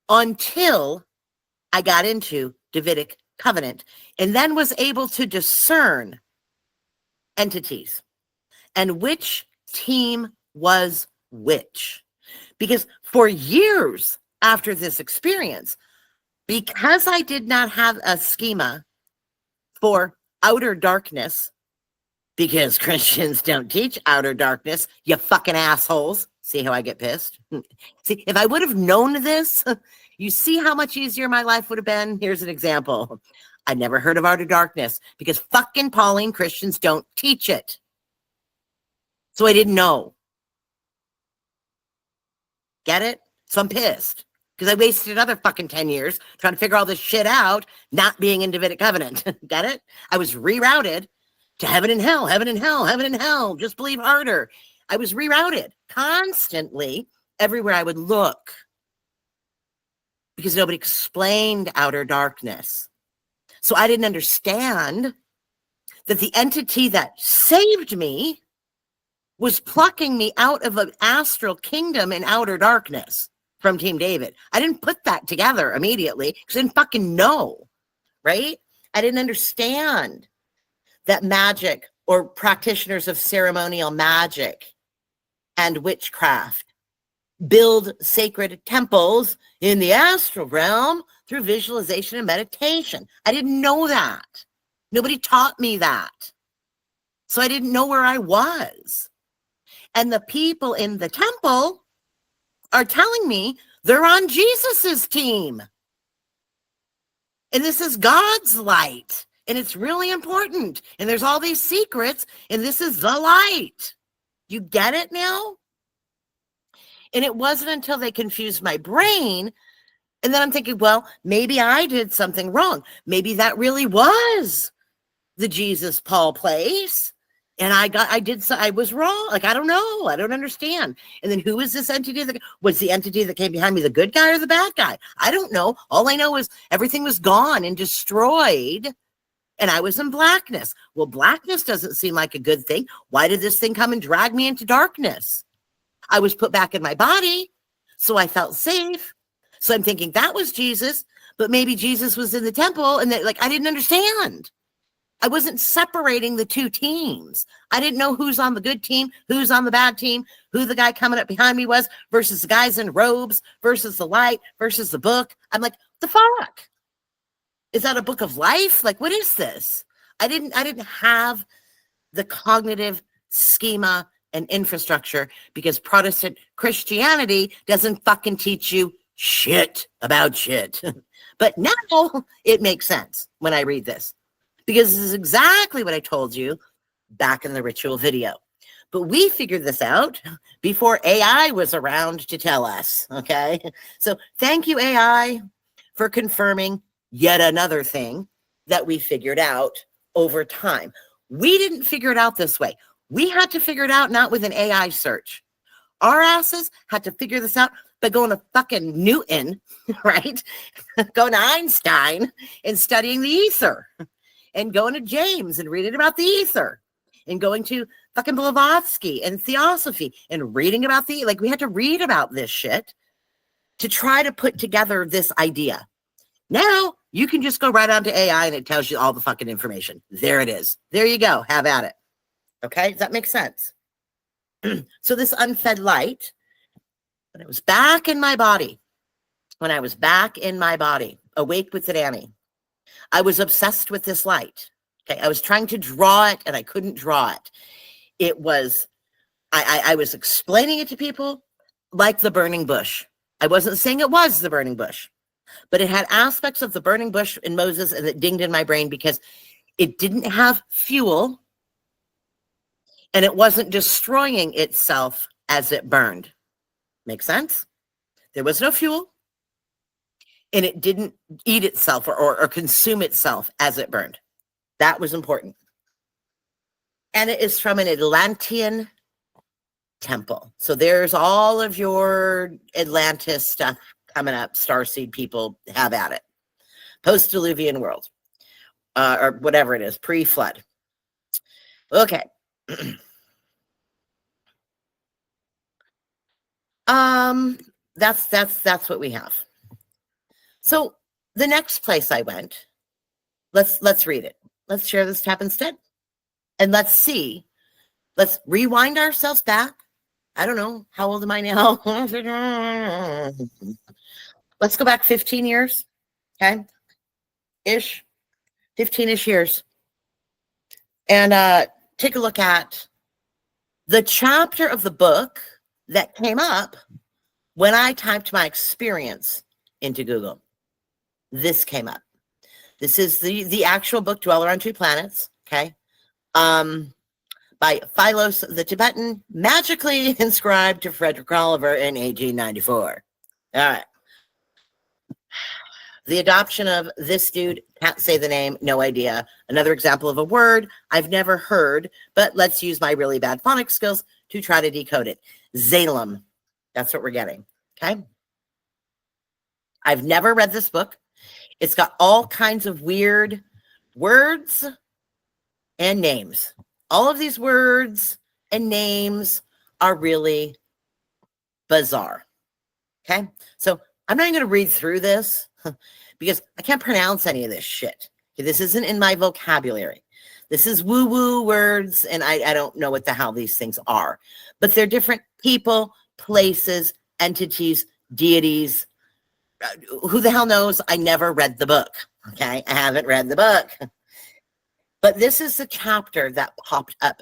until I got into Davidic Covenant and then was able to discern entities and which team was which. Because for years after this experience, because I did not have a schema for outer darkness, because Christians don't teach outer darkness, you fucking assholes. See how I get pissed? See, if I would have known this, you see how much easier my life would have been? Here's an example. I never heard of outer darkness because fucking Pauline Christians don't teach it. So I didn't know. Get it? So I'm pissed because I wasted another fucking 10 years trying to figure all this shit out, not being in Davidic Covenant. Get it? I was rerouted to heaven and hell, heaven and hell, heaven and hell. Just believe harder. I was rerouted constantly everywhere I would look because nobody explained outer darkness. So I didn't understand that the entity that saved me was plucking me out of an astral kingdom in outer darkness from Team David. I didn't put that together immediately because I didn't fucking know, right? I didn't understand that magic or practitioners of ceremonial magic and witchcraft build sacred temples in the astral realm through visualization and meditation. I didn't know that. Nobody taught me that. So I didn't know where I was. And the people in the temple are telling me they're on Jesus's team. And this is God's light. And it's really important. And there's all these secrets, and this is the light. You get it now? And it wasn't until they confused my brain. And then I'm thinking, well, maybe I did something wrong. Maybe that really was the Jesus Paul place. And I was wrong. Like, I don't know. I don't understand. And then who is this entity? Was the entity that came behind me the good guy or the bad guy? I don't know. All I know is everything was gone and destroyed. And I was in blackness. Well, blackness doesn't seem like a good thing. Why did this thing come and drag me into darkness? I was put back in my body, so I felt safe. So I'm thinking that was Jesus, but maybe Jesus was in the temple, and that, I didn't understand. I wasn't separating the two teams. I didn't know who's on the good team, who's on the bad team, who the guy coming up behind me was versus the guys in robes versus the light versus the book. I'm like, the fuck? Is that a book of life? Like, what is this? I didn't have the cognitive schema and infrastructure because Protestant Christianity doesn't fucking teach you shit about shit. But now it makes sense when I read this, because this is exactly what I told you back in the ritual video. But we figured this out before AI was around to tell us, okay? So thank you, AI, for confirming yet another thing that we figured out over time. We didn't figure it out this way. We had to figure it out not with an AI search. Our asses had to figure this out by going to fucking Newton, right? Going to Einstein and studying the ether, and going to James and reading about the ether, and going to fucking Blavatsky and theosophy and reading about we had to read about this shit to try to put together this idea. Now you can just go right onto AI and it tells you all the fucking information. There it is. There you go. Have at it. Okay, does that make sense? So this unfed light, when I was back in my body, awake with it, Annie, I was obsessed with this light. Okay, I was trying to draw it and I couldn't draw it. It was, I was explaining it to people like the burning bush. I wasn't saying it was the burning bush, but it had aspects of the burning bush in Moses, and it dinged in my brain because it didn't have fuel. And it wasn't destroying itself as it burned. Make sense? There was no fuel, and it didn't eat itself or consume itself as it burned. That was important. And it is from an Atlantean temple. So there's all of your Atlantis stuff coming up. Starseed people, have at it. Post-Diluvian world, or whatever it is, pre-flood. Okay. That's what we have. So the next place I went, let's read it. Let's share this tab instead. And let's rewind ourselves back. I don't know. How old am I now? Let's go back 15 years. Okay. 15-ish years. And take a look at the chapter of the book that came up when I typed my experience into Google. This came up. This is the actual book, Dweller on Two Planets, okay? By Philos the Tibetan, magically inscribed to Frederick Oliver in 1894. All right. The adoption of this dude, can't say the name, no idea. Another example of a word I've never heard, but let's use my really bad phonics skills to try to decode it. Zalem. That's what we're getting, okay? I've never read this book. It's got all kinds of weird words and names. All of these words and names are really bizarre, okay? So I'm not going to read through this because I can't pronounce any of this shit. Okay, this isn't in my vocabulary. This is woo-woo words, and I don't know what the hell these things are. But they're different people, places, entities, deities. Who the hell knows? I never read the book, okay? I haven't read the book. But this is the chapter that popped up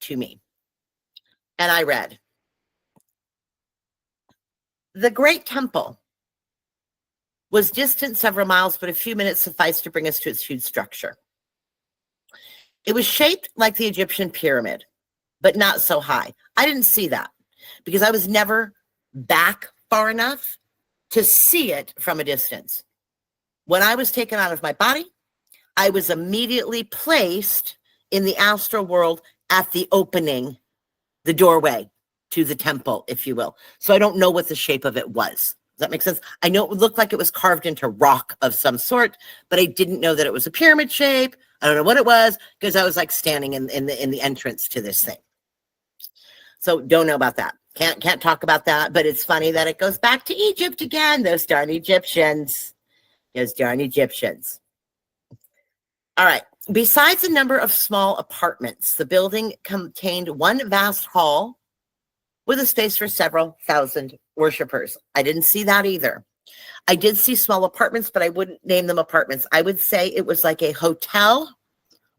to me. And I read, the great temple was distant several miles, but a few minutes sufficed to bring us to its huge structure. It was shaped like the Egyptian pyramid, but not so high. I didn't see that because I was never back far enough to see it from a distance. When I was taken out of my body, I was immediately placed in the astral world at the opening, the doorway to the temple, if you will. So I don't know what the shape of it was. Does that make sense? I know it looked like it was carved into rock of some sort, but I didn't know that it was a pyramid shape. I don't know what it was because I was like standing in the entrance to this thing. So don't know about that. Can't talk about that, but it's funny that it goes back to Egypt again. Those darn Egyptians. Those darn Egyptians. All right. Besides a number of small apartments, the building contained one vast hall with a space for several thousand worshipers. I didn't see that either. I did see small apartments, but I wouldn't name them apartments. I would say it was like a hotel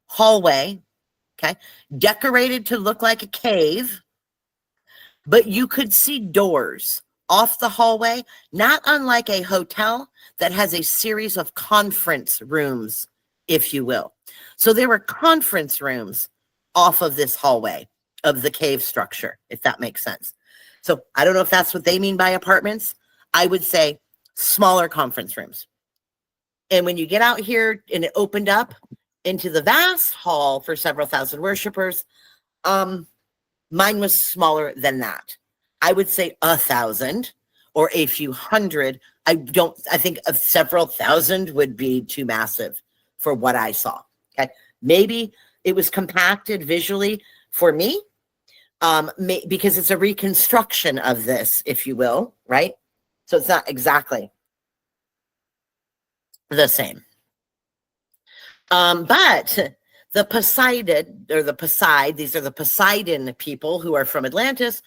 hallway, okay, decorated to look like a cave, but you could see doors off the hallway, not unlike a hotel that has a series of conference rooms, if you will. So there were conference rooms off of this hallway of the cave structure, if that makes sense. So I don't know if that's what they mean by apartments. I would say smaller conference rooms. And when you get out here and it opened up into the vast hall for several thousand worshipers, mine was smaller than that. I would say 1,000 or a few hundred. I think of several thousand would be too massive for what I saw. Okay. Maybe it was compacted visually for me, because it's a reconstruction of this, if you will, right? So it's not exactly the same. But the Poseidon, or the Poseid, these are the Poseidon people who are from Atlantis,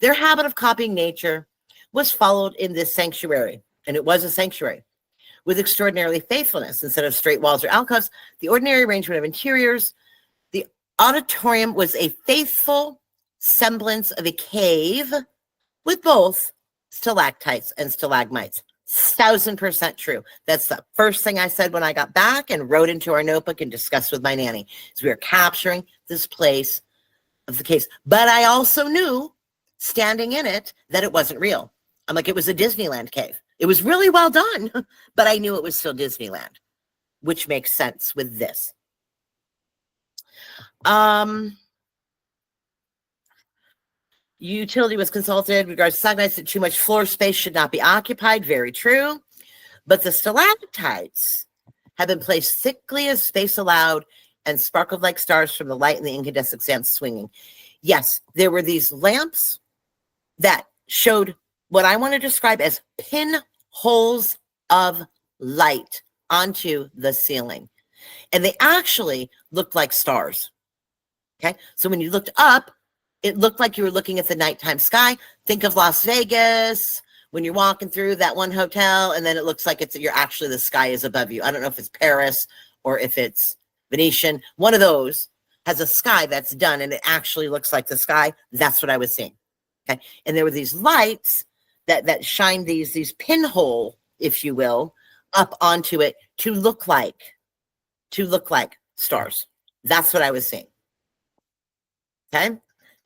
their habit of copying nature was followed in this sanctuary, and it was a sanctuary, with extraordinarily faithfulness. Instead of straight walls or alcoves, the ordinary arrangement of interiors, the auditorium was a faithful semblance of a cave with both stalactites and stalagmites. 1,000% true. That's the first thing I said when I got back and wrote into our notebook and discussed with my nanny, is we are capturing this place of the caves. But I also knew, standing in it, that it wasn't real. I'm like, it was a Disneyland cave. It was really well done, but I knew it was still Disneyland, which makes sense with this. Utility was consulted regards to stalagmites that too much floor space should not be occupied. Very true. But the stalactites have been placed thickly as space allowed and sparkled like stars from the light and the incandescent lamps swinging. Yes, there were these lamps that showed what I want to describe as pinholes of light onto the ceiling. And they actually looked like stars. Okay, so when you looked up, it looked like you were looking at the nighttime sky. Think of Las Vegas when you're walking through that one hotel, and then it looks like you're actually, the sky is above you. I don't know if it's Paris or if it's Venetian. One of those has a sky that's done, and it actually looks like the sky. That's what I was seeing. Okay, and there were these lights that shine these pinhole, if you will, up onto it to look like stars. That's what I was seeing. Okay.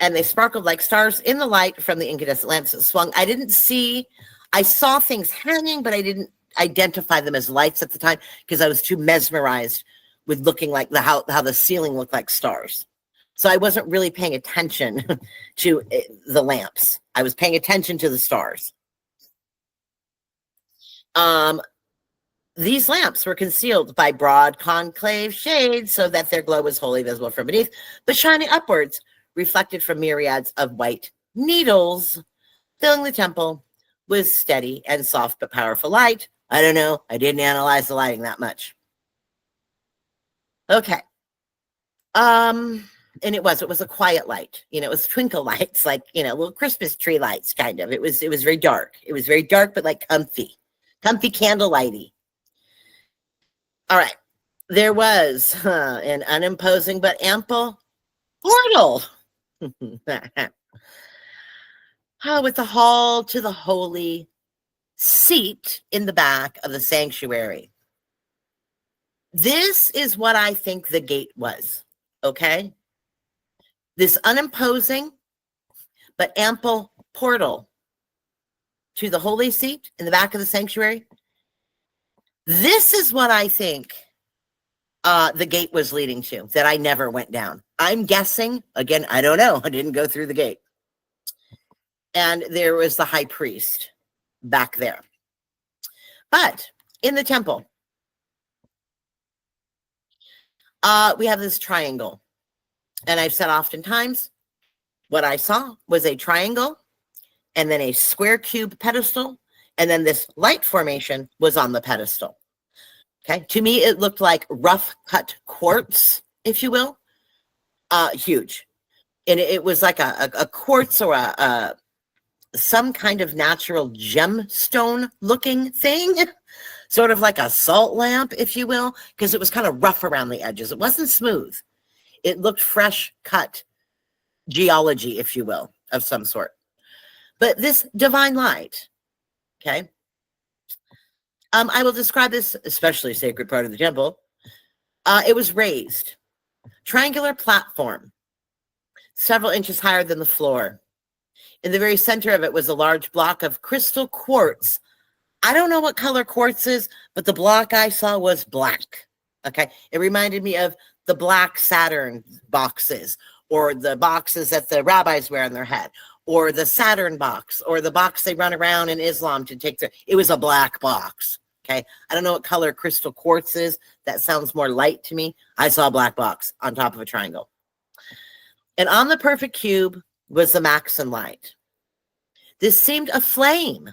And they sparkled like stars in the light from the incandescent lamps that swung. I saw things hanging, but I didn't identify them as lights at the time because I was too mesmerized with looking like how the ceiling looked like stars. So I wasn't really paying attention to the lamps. I was paying attention to the stars. These lamps were concealed by broad concave shades so that their glow was wholly visible from beneath, but shining upwards, reflected from myriads of white needles, filling the temple with steady and soft but powerful light. I don't know. I didn't analyze the lighting that much. Okay. And it was a quiet light. It was twinkle lights, like, little Christmas tree lights, kind of. It was very dark. It was very dark, but like comfy candlelighty. All right. There was an unimposing but ample portal. With the hall to the holy seat in the back of the sanctuary. This is what I think the gate was. Okay? This unimposing but ample portal to the holy seat in the back of the sanctuary. This is what I think the gate was leading to, that I never went down. I'm guessing, again, I don't know. I didn't go through the gate. And there was the high priest back there. But in the temple, we have this triangle. And I've said oftentimes, what I saw was a triangle and then a square cube pedestal. And then this light formation was on the pedestal. Okay. To me, it looked like rough cut quartz, if you will. Huge. And it was like a quartz or some kind of natural gemstone looking thing, sort of like a salt lamp, if you will, because it was kind of rough around the edges. It wasn't smooth. It looked fresh cut geology, if you will, of some sort. But this divine light, okay, I will describe this especially sacred part of the temple. It was raised, triangular platform, several inches higher than the floor. In the very center of it was a large block of crystal quartz. I don't know what color quartz is, but the block I saw was black. Okay. It reminded me of the black Saturn boxes, or the boxes that the rabbis wear on their head, or the Saturn box, or the box they run around in Islam to take it was a black box. Okay. I don't know what color crystal quartz is. That sounds more light to me. I saw a black box on top of a triangle. And on the perfect cube was the Maxim light. This seemed a flame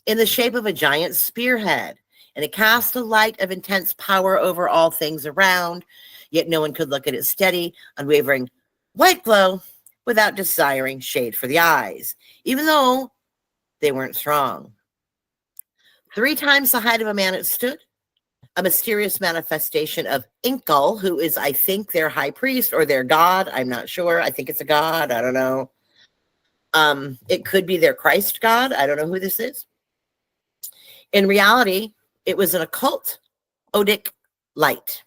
in the shape of a giant spearhead, and it cast a light of intense power over all things around, yet no one could look at its steady, unwavering white glow without desiring shade for the eyes, even though they weren't strong. 3 times the height of a man it stood, a mysterious manifestation of Inkal, who is, I think, their high priest or their god. I'm not sure. I think it's a god. I don't know. It could be their Christ god. I don't know who this is. In reality, it was an occult Odic light.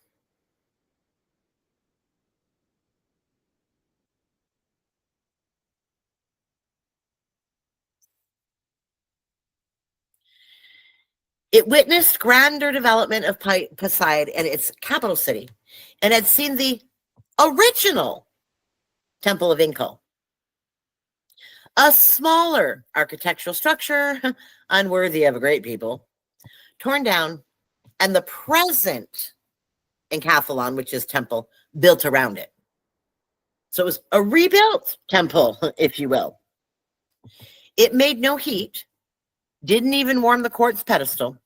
It witnessed grander development of Poseidon and its capital city, and had seen the original Temple of Inkal, a smaller architectural structure, unworthy of a great people, torn down, and the present Enkathalon, which is temple, built around it. So it was a rebuilt temple, if you will. It made no heat, didn't even warm the quartz pedestal,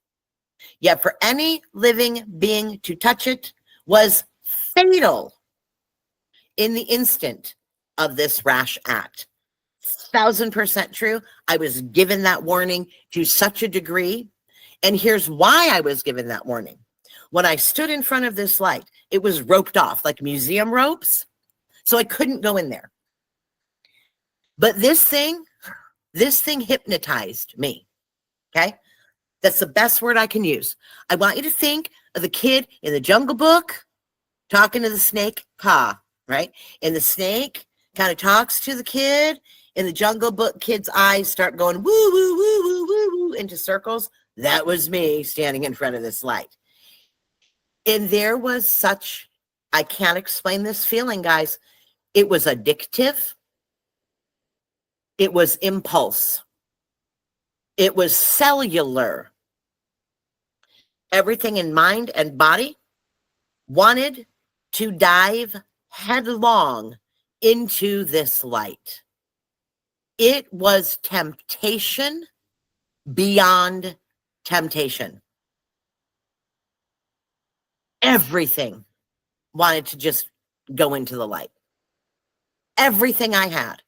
yet for any living being to touch it was fatal in the instant of this rash act. 1000% true. I was given that warning to such a degree. And here's why I was given that warning. When I stood in front of this light, it was roped off like museum ropes. So I couldn't go in there. But this thing hypnotized me. Okay. That's the best word I can use. I want you to think of the kid in the Jungle Book talking to the snake, Ka, right? And the snake kind of talks to the kid. In the Jungle Book, kid's eyes start going woo, woo, woo, woo, woo, woo into circles. That was me standing in front of this light. And there was such, I can't explain this feeling, guys. It was addictive. It was impulse. It was cellular. Everything in mind and body wanted to dive headlong into this light. It was temptation beyond temptation. Everything wanted to just go into the light. Everything I had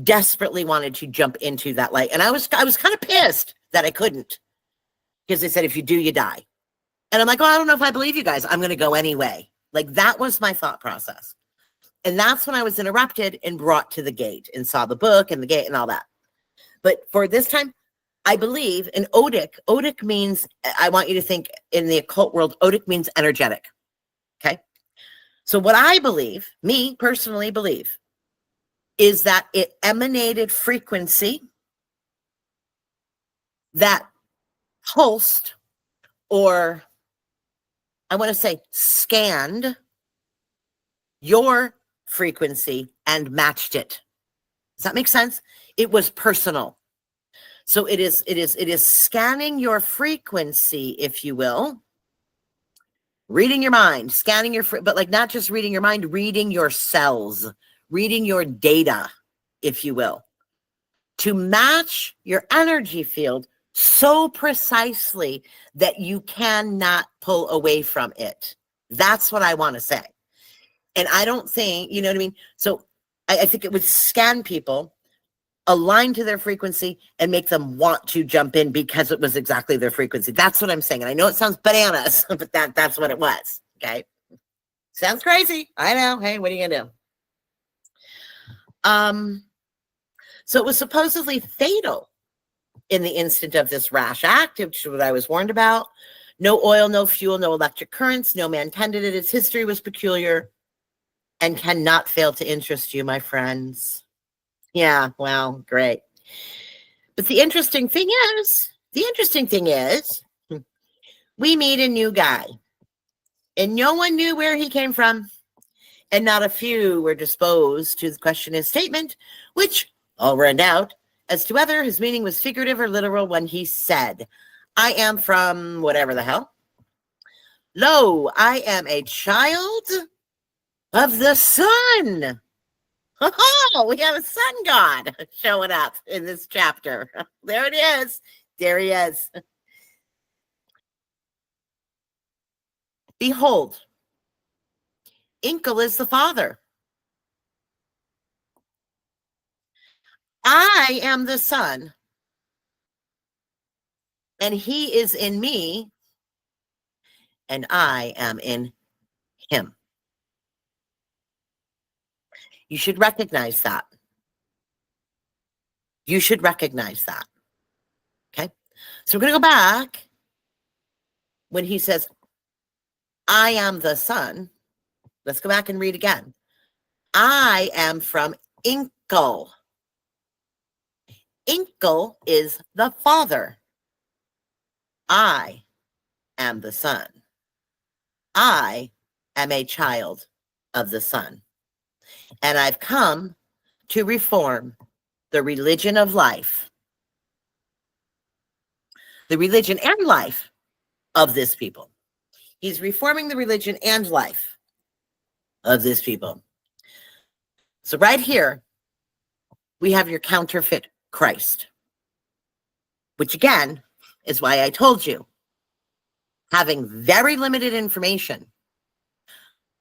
desperately wanted to jump into that light. And I was kind of pissed that I couldn't, because they said, if you do, you die. And I'm like, oh, I don't know if I believe you guys. I'm going to go anyway. Like, that was my thought process. And that's when I was interrupted and brought to the gate and saw the book and the gate and all that. But for this time, I believe in Odic means, I want you to think in the occult world, Odic means energetic. Okay. So what I believe, me personally believe, is that it emanated frequency that pulsed, or I want to say scanned your frequency and matched it. Does that make sense? It was personal. So it is scanning your frequency, if you will, reading your mind, scanning your, but like not just reading your mind, reading your cells, reading your data, if you will, to match your energy field so precisely that you cannot pull away from it. That's what I want to say. And I don't think, you know what I mean? So I think it would scan people, align to their frequency, and make them want to jump in because it was exactly their frequency. That's what I'm saying. And I know it sounds bananas, but that's what it was. Okay. Sounds crazy. I know. Hey, what are you gonna do? So it was supposedly fatal in the instant of this rash act, which is what I was warned about. No oil, no fuel, no electric currents. No man tended it. Its history was peculiar and cannot fail to interest you, my friends. Yeah, well, great. But the interesting thing is, we meet a new guy, and no one knew where he came from, and not a few were disposed to question his statement, which all were in doubt as to whether his meaning was figurative or literal when he said, I am from whatever the hell. Lo, I am a child of the sun. Oh, we have a sun god showing up in this chapter. There it is. There he is. Behold, Inkle is the father. I am the son, and he is in me, and I am in him. You should recognize that. You should recognize that. Okay? So we're going to go back when he says, I am the son. Let's go back and read again. I am from Inkle. Inkle is the father. I am the son. I am a child of the sun. And I've come to reform the religion of life, the religion and life of this people. He's reforming the religion and life of this people. So right here, we have your counterfeit Christ, which again is why I told you, having very limited information,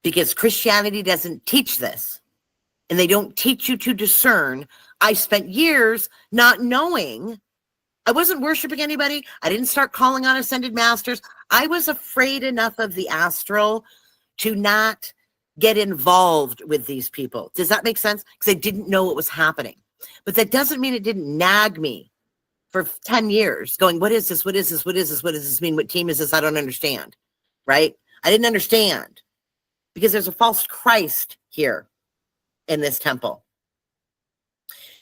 because Christianity doesn't teach this. And they don't teach you to discern. I spent years not knowing. I wasn't worshiping anybody. I didn't start calling on ascended masters. I was afraid enough of the astral to not get involved with these people. Does that make sense? Because I didn't know what was happening. But that doesn't mean it didn't nag me for 10 years going, what is this? What is this? What is this? What does this mean? What team is this? I don't understand. Right? I didn't understand because there's a false Christ here in this temple.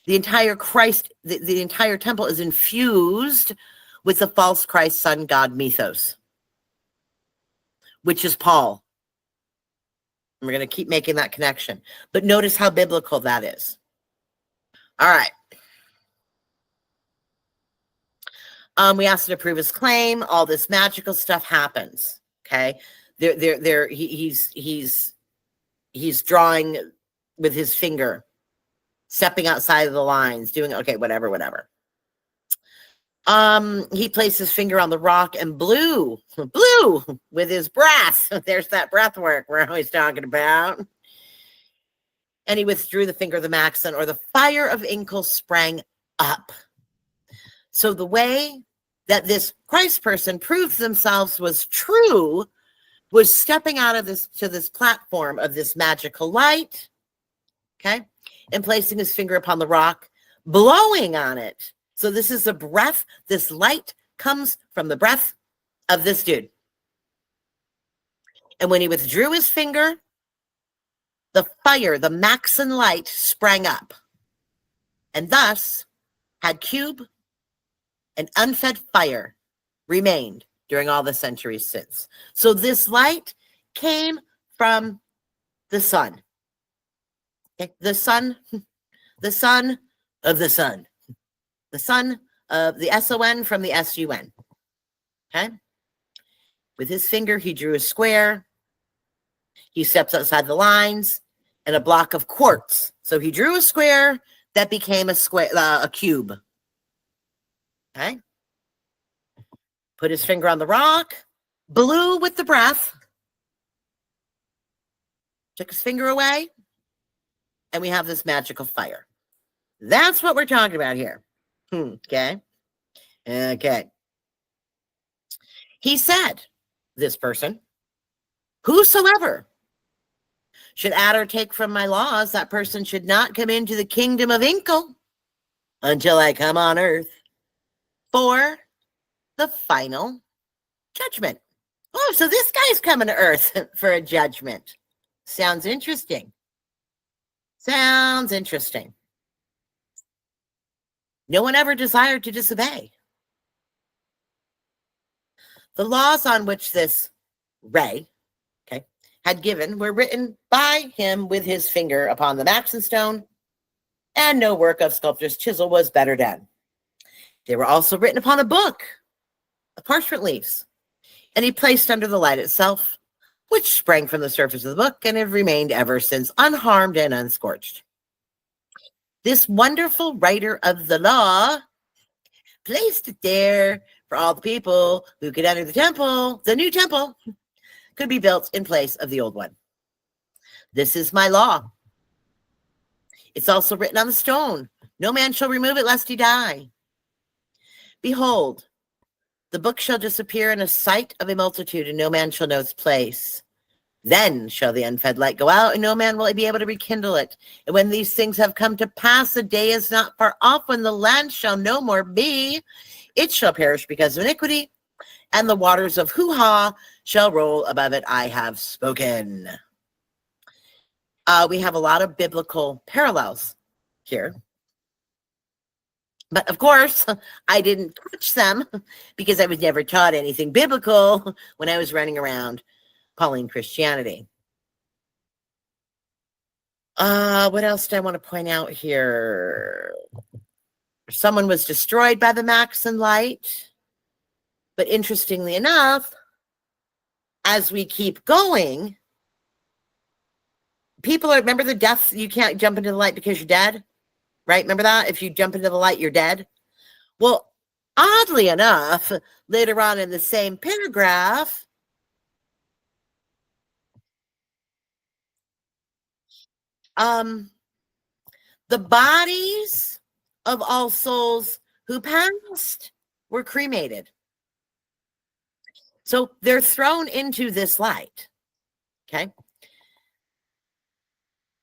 The entire Christ, the entire temple is infused with the false Christ, sun, God mythos, which is Paul. And we're going to keep making that connection. But notice how biblical that is. All right. We asked him to prove his claim. All this magical stuff happens. Okay. He's drawing with his finger, stepping outside of the lines, doing, okay, whatever. He placed his finger on the rock and blew with his breath. There's that breath work we're always talking about. And he withdrew the finger of the Maxon, or the fire of Inkle sprang up. So the way that this Christ person proved themselves was true was stepping out of this to this platform of this magical light, okay, and placing his finger upon the rock, blowing on it. So this is the breath. This light comes from the breath of this dude. And when he withdrew his finger, the fire, the Maxon light, sprang up, and thus had cube and unfed fire remained during all the centuries since. So this light came from the sun. Okay? The sun of the sun, the son of the S-O-N from the S-U-N. Okay? With his finger, he drew a square. He steps outside the lines and a block of quartz. So he drew a square that became a square, a cube. Okay? Put his finger on the rock, blew with the breath, took his finger away, and we have this magical fire. That's what we're talking about here. Okay? Okay. He said, this person, whosoever should add or take from my laws, that person should not come into the kingdom of Inkle until I come on earth for the final judgment. Oh, so this guy's coming to earth for a judgment. Sounds interesting. Sounds interesting. No one ever desired to disobey. The laws on which this ray, okay, had given were written by him with his finger upon the Maxon stone, and no work of sculptor's chisel was better done. They were also written upon a book of parchment leaves, and he placed under the light itself, which sprang from the surface of the book and have remained ever since unharmed and unscorched. This wonderful writer of the law placed it there for all the people who could enter the temple. The new temple could be built in place of the old one. This is my law. It's also written on the stone. No man shall remove it lest he die. Behold, the book shall disappear in a sight of a multitude, and no man shall know its place. Then shall the unfed light go out, and no man will be able to rekindle it. And when these things have come to pass, the day is not far off when the land shall no more be. It shall perish because of iniquity, and the waters of hoo-ha shall roll above it. I have spoken. We have a lot of biblical parallels here. But of course, I didn't touch them because I was never taught anything biblical when I was running around calling Christianity. What else do I want to point out here? Someone was destroyed by the Maxon light. But interestingly enough, as we keep going, people are, remember the death, you can't jump into the light because you're dead? Right? Remember that? If you jump into the light, you're dead. Well, oddly enough, later on in the same paragraph, the bodies of all souls who passed were cremated. So they're thrown into this light. Okay?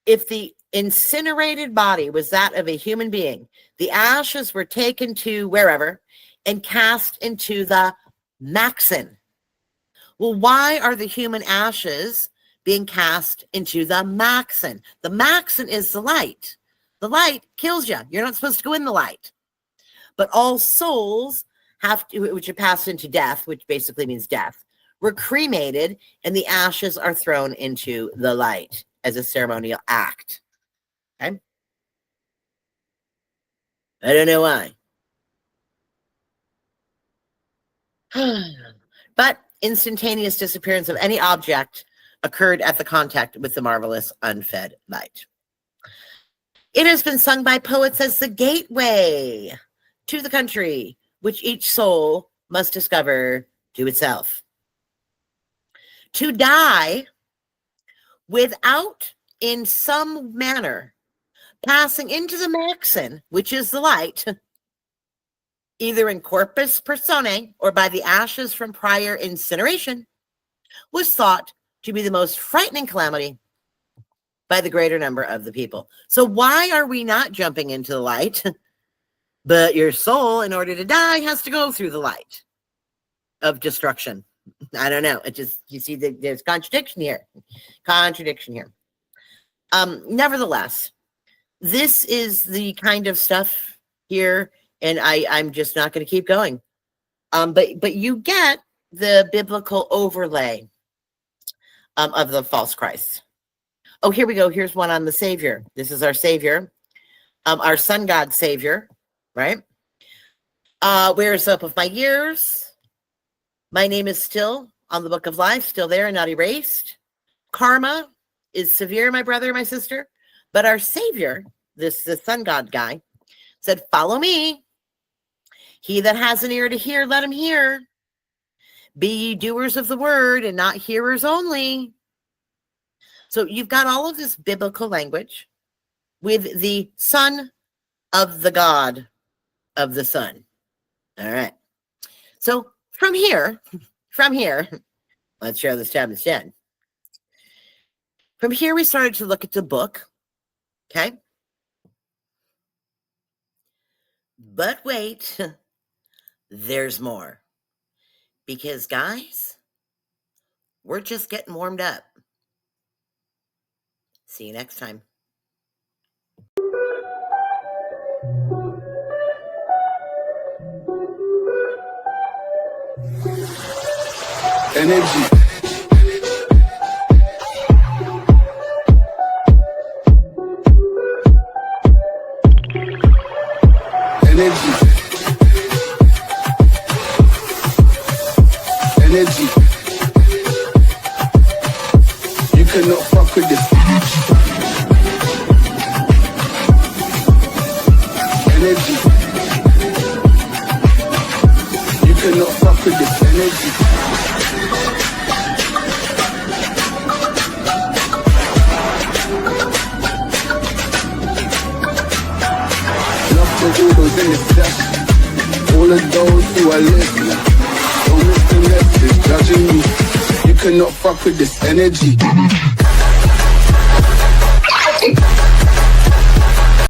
If the incinerated body was that of a human being, the ashes were taken to wherever and cast into the Maxon. Well, why are the human ashes being cast into the Maxon? The Maxon is the light. The light kills you. You're not supposed to go in the light. But all souls have to, which are passed into death, which basically means death, were cremated, and the ashes are thrown into the light as a ceremonial act. Okay? I don't know why. But instantaneous disappearance of any object occurred at the contact with the marvelous unfed light. It has been sung by poets as the gateway to the country, which each soul must discover to itself. To die without, in some manner, passing into the Maxon, which is the light, either in corpus personae or by the ashes from prior incineration, was thought to be the most frightening calamity by the greater number of the people. So why are we not jumping into the light? But your soul, in order to die, has to go through the light of destruction. I don't know. It just, you see, there's contradiction here. Contradiction here. Nevertheless, this is the kind of stuff here, and I'm just not going to keep going. But you get the biblical overlay of the false Christ. Oh, here we go. Here's one on the Savior. This is our Savior, our sun God Savior, right? Where is the hope of my years? My name is still on the book of life, still there and not erased. Karma is severe, my brother, my sister. But our Savior, the sun God guy, said, follow me. He that has an ear to hear, let him hear. Be ye doers of the word and not hearers only. So you've got all of this biblical language with the son of the God of the Son. All right. So from here, let's share this tab instead. From here, we started to look at the book. Okay. But wait, there's more. Because, guys, we're just getting warmed up. See you next time. Energy. Energy. You cannot fuck with this. Energy. You cannot fuck with this energy. Love to all those in the flesh, all of those who are listening. Don't miss the message, judging me. You cannot fuck with this energy.